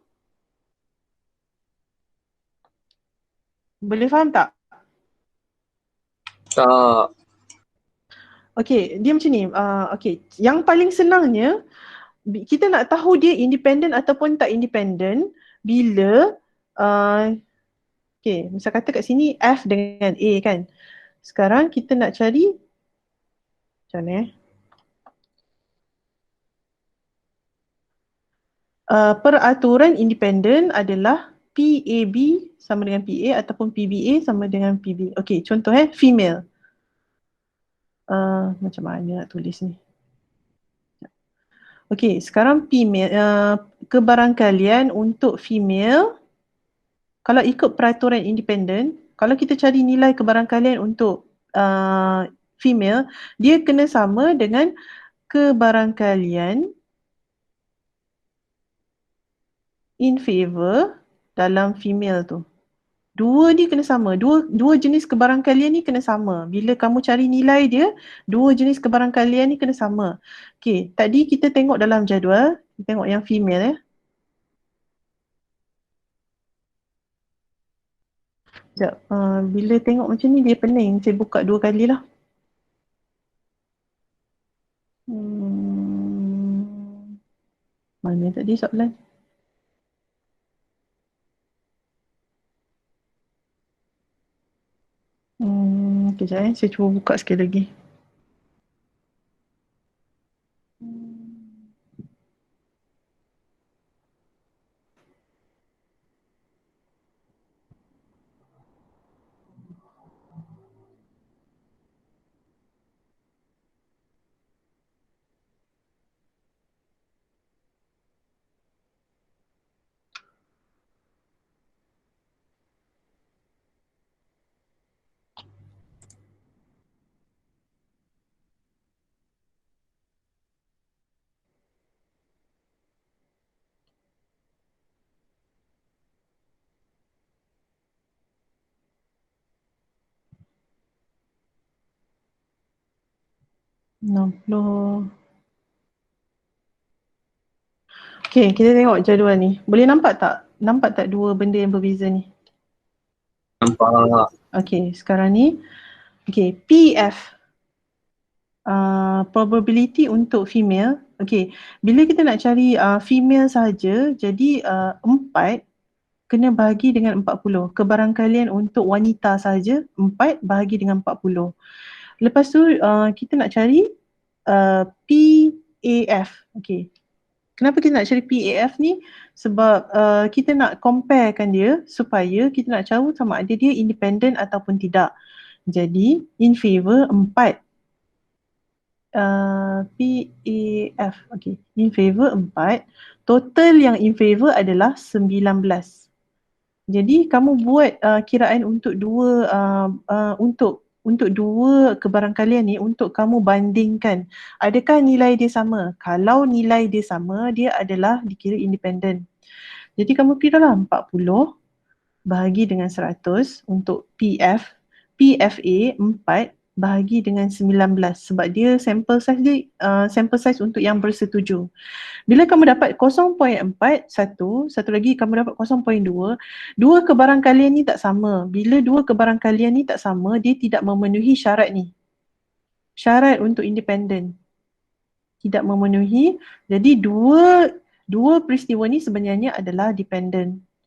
Boleh faham tak? Tak. Okey, dia macam ni. Okey, yang paling senangnya kita nak tahu dia independent ataupun tak independent bila okey, misal kata kat sini F dengan A kan. Sekarang kita nak cari macam mana peraturan independent adalah PAB sama dengan PA ataupun PBA sama dengan PB. Okey, contoh female. Macam mana nak tulis ni? Okey, sekarang female, kebarangkalian untuk female, kalau ikut peraturan independent, kalau kita cari nilai kebarangkalian untuk female, dia kena sama dengan kebarangkalian in favor dalam female tu. Dua ni kena sama, dua jenis kebarangkalian ni kena sama. Bila kamu cari nilai dia, dua jenis kebarangkalian ni kena sama. Okey, tadi kita tengok dalam jadual, kita tengok yang female Sekejap, bila tengok macam ni dia pening, saya buka dua kali lah. Mana tadi soalan? Kejap saya cuba buka sekali lagi. Okay, kita tengok jadual ni. Boleh nampak tak? Nampak tak dua benda yang berbeza ni? Nampak. Okay, sekarang ni. Okay, PF. Probability untuk female. Okay, bila kita nak cari female saja, jadi 4 kena bahagi dengan 40. Kebarangkalian untuk wanita saja 4 bahagi dengan 40. Lepas tu kita nak cari PAF. Okay. Kenapa kita nak cari PAF ni? Sebab kita nak comparekan dia supaya kita nak tahu sama ada dia independent ataupun tidak. Jadi in favor 4. PAF. Okay. In favor 4. Total yang in favor adalah 19. Jadi kamu buat kiraan untuk untuk dua kebarangkalian ni untuk kamu bandingkan. Adakah nilai dia sama? Kalau nilai dia sama, dia adalah dikira independent. Jadi kamu kiralah 40 bahagi dengan 100 untuk PF. PFA 4 bahagi dengan 19 sebab dia sample size untuk yang bersetuju. Bila kamu dapat 0.4, satu lagi kamu dapat 0.2, dua kebarangkalian ni tak sama. Bila dua kebarangkalian ni tak sama, dia tidak memenuhi syarat ni. Syarat untuk independent. tidak memenuhi. Jadi dua peristiwa ni sebenarnya adalah dependent.